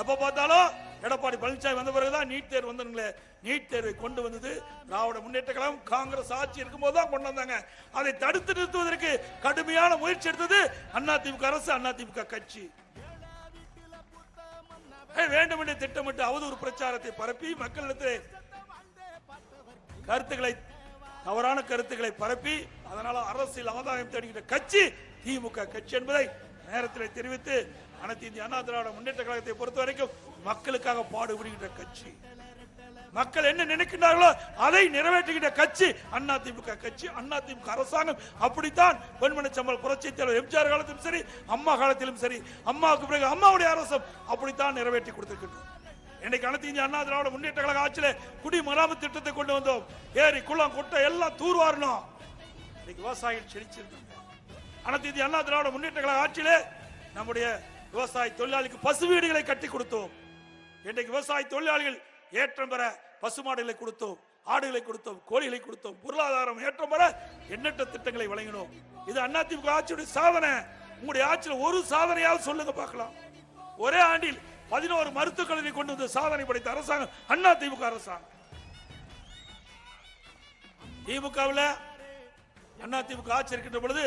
எப்ப பார்த்தாலும் எடப்பாடி பழனிசாமி வந்த பிறகுதான் நீட் தேர்வு வந்தீங்களே. நீட் தேர்வை கொண்டு வந்தது திராவிட முன்னேற்ற கழகம் காங்கிரஸ் ஆட்சி இருக்கும் போது தான் கொண்டு வந்தாங்க. அதை தடுத்து நிறுத்துவதற்கு கடுமையான முயற்சி எடுத்தது அதிமுக அரசு, அதிமுக கட்சி. வேண்டுமென்றே திட்டமிட்டு அவதூறு பிரச்சாரத்தை பரப்பி மக்களிடத்தில் கருத்துக்களை, தவறான கருத்துக்களை பரப்பி அதனால அரசியல் ஆதாயம் தேடுகின்ற கட்சி திமுக கட்சி என்பதை நேரத்தில் தெரிவித்து, அனைத்து இந்திய அண்ணா திராவிட முன்னேற்ற கழகத்தை பொறுத்த வரைக்கும் மக்களுக்காக பாடுபடுகின்ற கட்சி, மக்கள் என்ன நினைக்கின்றார்களோ அதை நிறைவேற்றுகின்ற கட்சி அதிமுக கட்சி, அதிமுக அரசாங்கம். அப்படித்தான் பொன்மன செம்மல் புரட்சித் தலைவர் எம்ஜிஆர் காலத்திலும் சரி, அம்மா காலத்திலும் சரி, அம்மாவுக்கு பிறகு அம்மாவுடைய அரசும் அப்படித்தான் நிறைவேற்றி கொடுத்திருக்கின்றோம். இன்னைக்கு அனைத்து இந்திய அண்ணா திராவிட முன்னேற்ற கழக ஆட்சியில குடிமராமத்து திட்டத்தை கொண்டு வந்தோம். ஏரி குளம் குட்டை எல்லாம் தூர்வாரணும். இன்னைக்கு விவசாயிகள் செழிச்சிருக்காங்க. அனைத்து இந்திய அண்ணா திராவிட முன்னேற்ற கழக ஆட்சியிலே நம்முடைய விவசாய தொழிலாளிக்கு பசு வீடுகளை கட்டி கொடுத்தோம். இன்றைக்கு விவசாய தொழிலாளிகள் ஏற்றம் பெற பசுமாடுகளை கொடுத்தோம், ஆடுகளை கொடுத்தோம், கோழிகளை கொடுத்தோம். பொருளாதாரம் ஏற்றம் பெற எண்ணற்ற திட்டங்களை வழங்கினோம். இது அதிமுக ஆட்சியுடைய சாதனை. உங்களுடைய ஆட்சியில் ஒரு சாதனையாவது சொல்லுங்க பார்க்கலாம். ஒரே ஆண்டில் 11 மருத்துவக் கல்லூரி கொண்டு வந்து சாதனை படைத்த அரசாங்கம் அதிமுக அரசாங்கம். திமுகவில் அதிமுக ஆட்சி இருக்கின்ற பொழுது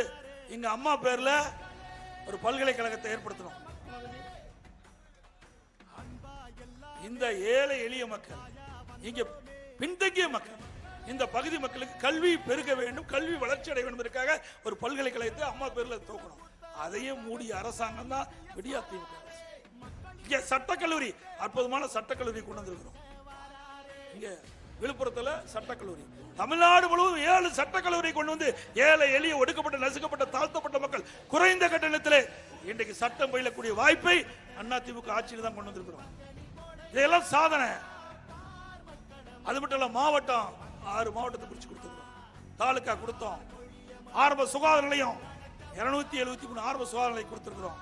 இங்க அம்மா பேர்ல ஒரு பல்கலைக்கழகத்தை ஏற்படுத்தணும். இந்த ஏழை எளிய மக்கள், இங்க பின்தங்கிய மக்கள், இந்த பகுதி மக்களுக்கு கல்வி பெருக வேண்டும், கல்வி வளர்ச்சி அடைய வேண்டும் என்பதற்காக ஒரு பல்கலைக்கழகத்தை அம்மா பேர்ல துவக்கணும். அதையும் மூடிய அரசாங்கம் தான் விடியா திமுக. இங்க சட்டக்கல்லூரி, அற்புதமான சட்டக்கல்லூரி கொண்டு வந்திருக்கிறோம். இங்க விழுப்புரத்துல சட்டக்கல்லூரி, தமிழ்நாடு முழுவதும் 7 சட்டக்கல்லூரி கொண்டு வந்து ஏழை எளிய ஒடுக்கப்பட்ட நசுக்கப்பட்ட தாழ்த்தப்பட்ட மக்கள் குறைந்த கட்டணத்திலே இன்றைக்கு சட்டம் பயிலக்கூடிய வாய்ப்பை அதிமுக ஆட்சியில் தான் கொண்டு வந்திருக்கிறோம். இதெல்லாம் சாதனை. அது மட்டும் இல்ல, மாவட்டம் 6 மாவட்டத்தை பிடிச்சு கொடுத்துருக்கோம், தாலுக்கா கொடுத்தோம், ஆரம்ப சுகாதார நிலையம் 273 ஆரம்ப சுகாதார நிலையம் கொடுத்திருக்கிறோம்,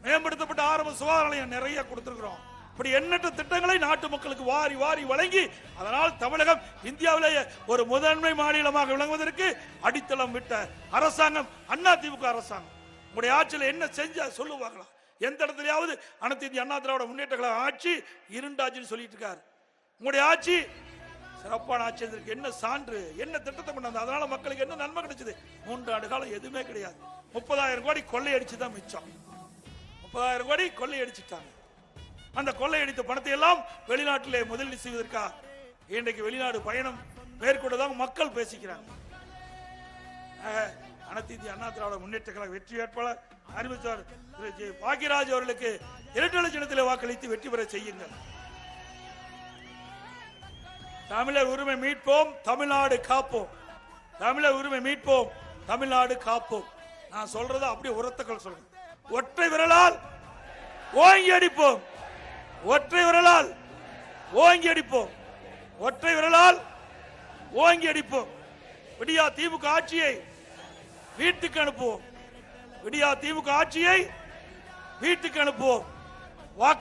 மேம்படுத்தப்பட்ட ஆரம்ப சுகாதார நிலையம் நிறைய கொடுத்திருக்கிறோம். இப்படி எண்ணற்ற திட்டங்களை நாட்டு மக்களுக்கு வாரி வாரி வழங்கி, அதனால் தமிழகம் இந்தியாவிலேயே ஒரு முதன்மை மாநிலமாக விளங்குவதற்கு அடித்தளம் விட்ட அரசாங்கம் அதிமுக அரசாங்கம். உங்களுடைய ஆட்சியில் என்ன செஞ்சா சொல்லுவாங்களா? எந்த இடத்துலயாவது அனைத்து இந்திய அண்ணா திராவிட முன்னேற்ற கழக ஆட்சி இருண்டாட்சின்னு சொல்லிட்டு இருக்காரு. உங்களுடைய ஆட்சி சிறப்பான ஆட்சி. என்ன சான்று, என்ன திட்டத்தை கொண்டு வந்தா அதனால மக்களுக்கு என்ன நன்மை கிடைச்சது? 3 ஆண்டு காலம் எதுவுமே கிடையாது. 30,000 கோடி கொள்ளையடிச்சு தான் மிச்சம். 30,000 கோடி கொள்ளையடிச்சுட்டாங்க. அந்த கொள்ளையடித்த பணத்தை எல்லாம் வெளிநாட்டிலே முதலீடு செய்வதற்கா இன்றைக்கு வெளிநாடு பயணம் மேற்கொண்டதாக மக்கள் பேசிக்கிறாங்க. அனைத்து இந்திய அண்ணா திராவிட முன்னேற்ற கழக வெற்றி வேட்பாளர் அறிவித்தார் திரு பாக்கியராஜ் அவர்களுக்கு இரட்டை சின்னத்திலே வாக்களித்து வெற்றி பெற செய்யுங்கள். தமிழர் உரிமை மீட்போம், தமிழ்நாடு காப்போம். தமிழர் உரிமை மீட்போம், தமிழ்நாடு காப்போம். நான் சொல்றத அப்படியே உரத்தக்கள் சொல்றேன். ஒற்றை விரலால் ஓங்கி அடிப்போம், ஒற்றை விரலால் ஓங்கி அடிப்போம், ஒற்றை விரலால் ஓங்கி அடிப்போம். விடியா திமுக ஆட்சியை வீட்டுக்கு அனுப்புவோம், விடியா திமுக ஆட்சியை வீட்டுக்கு அனுப்புவோம்.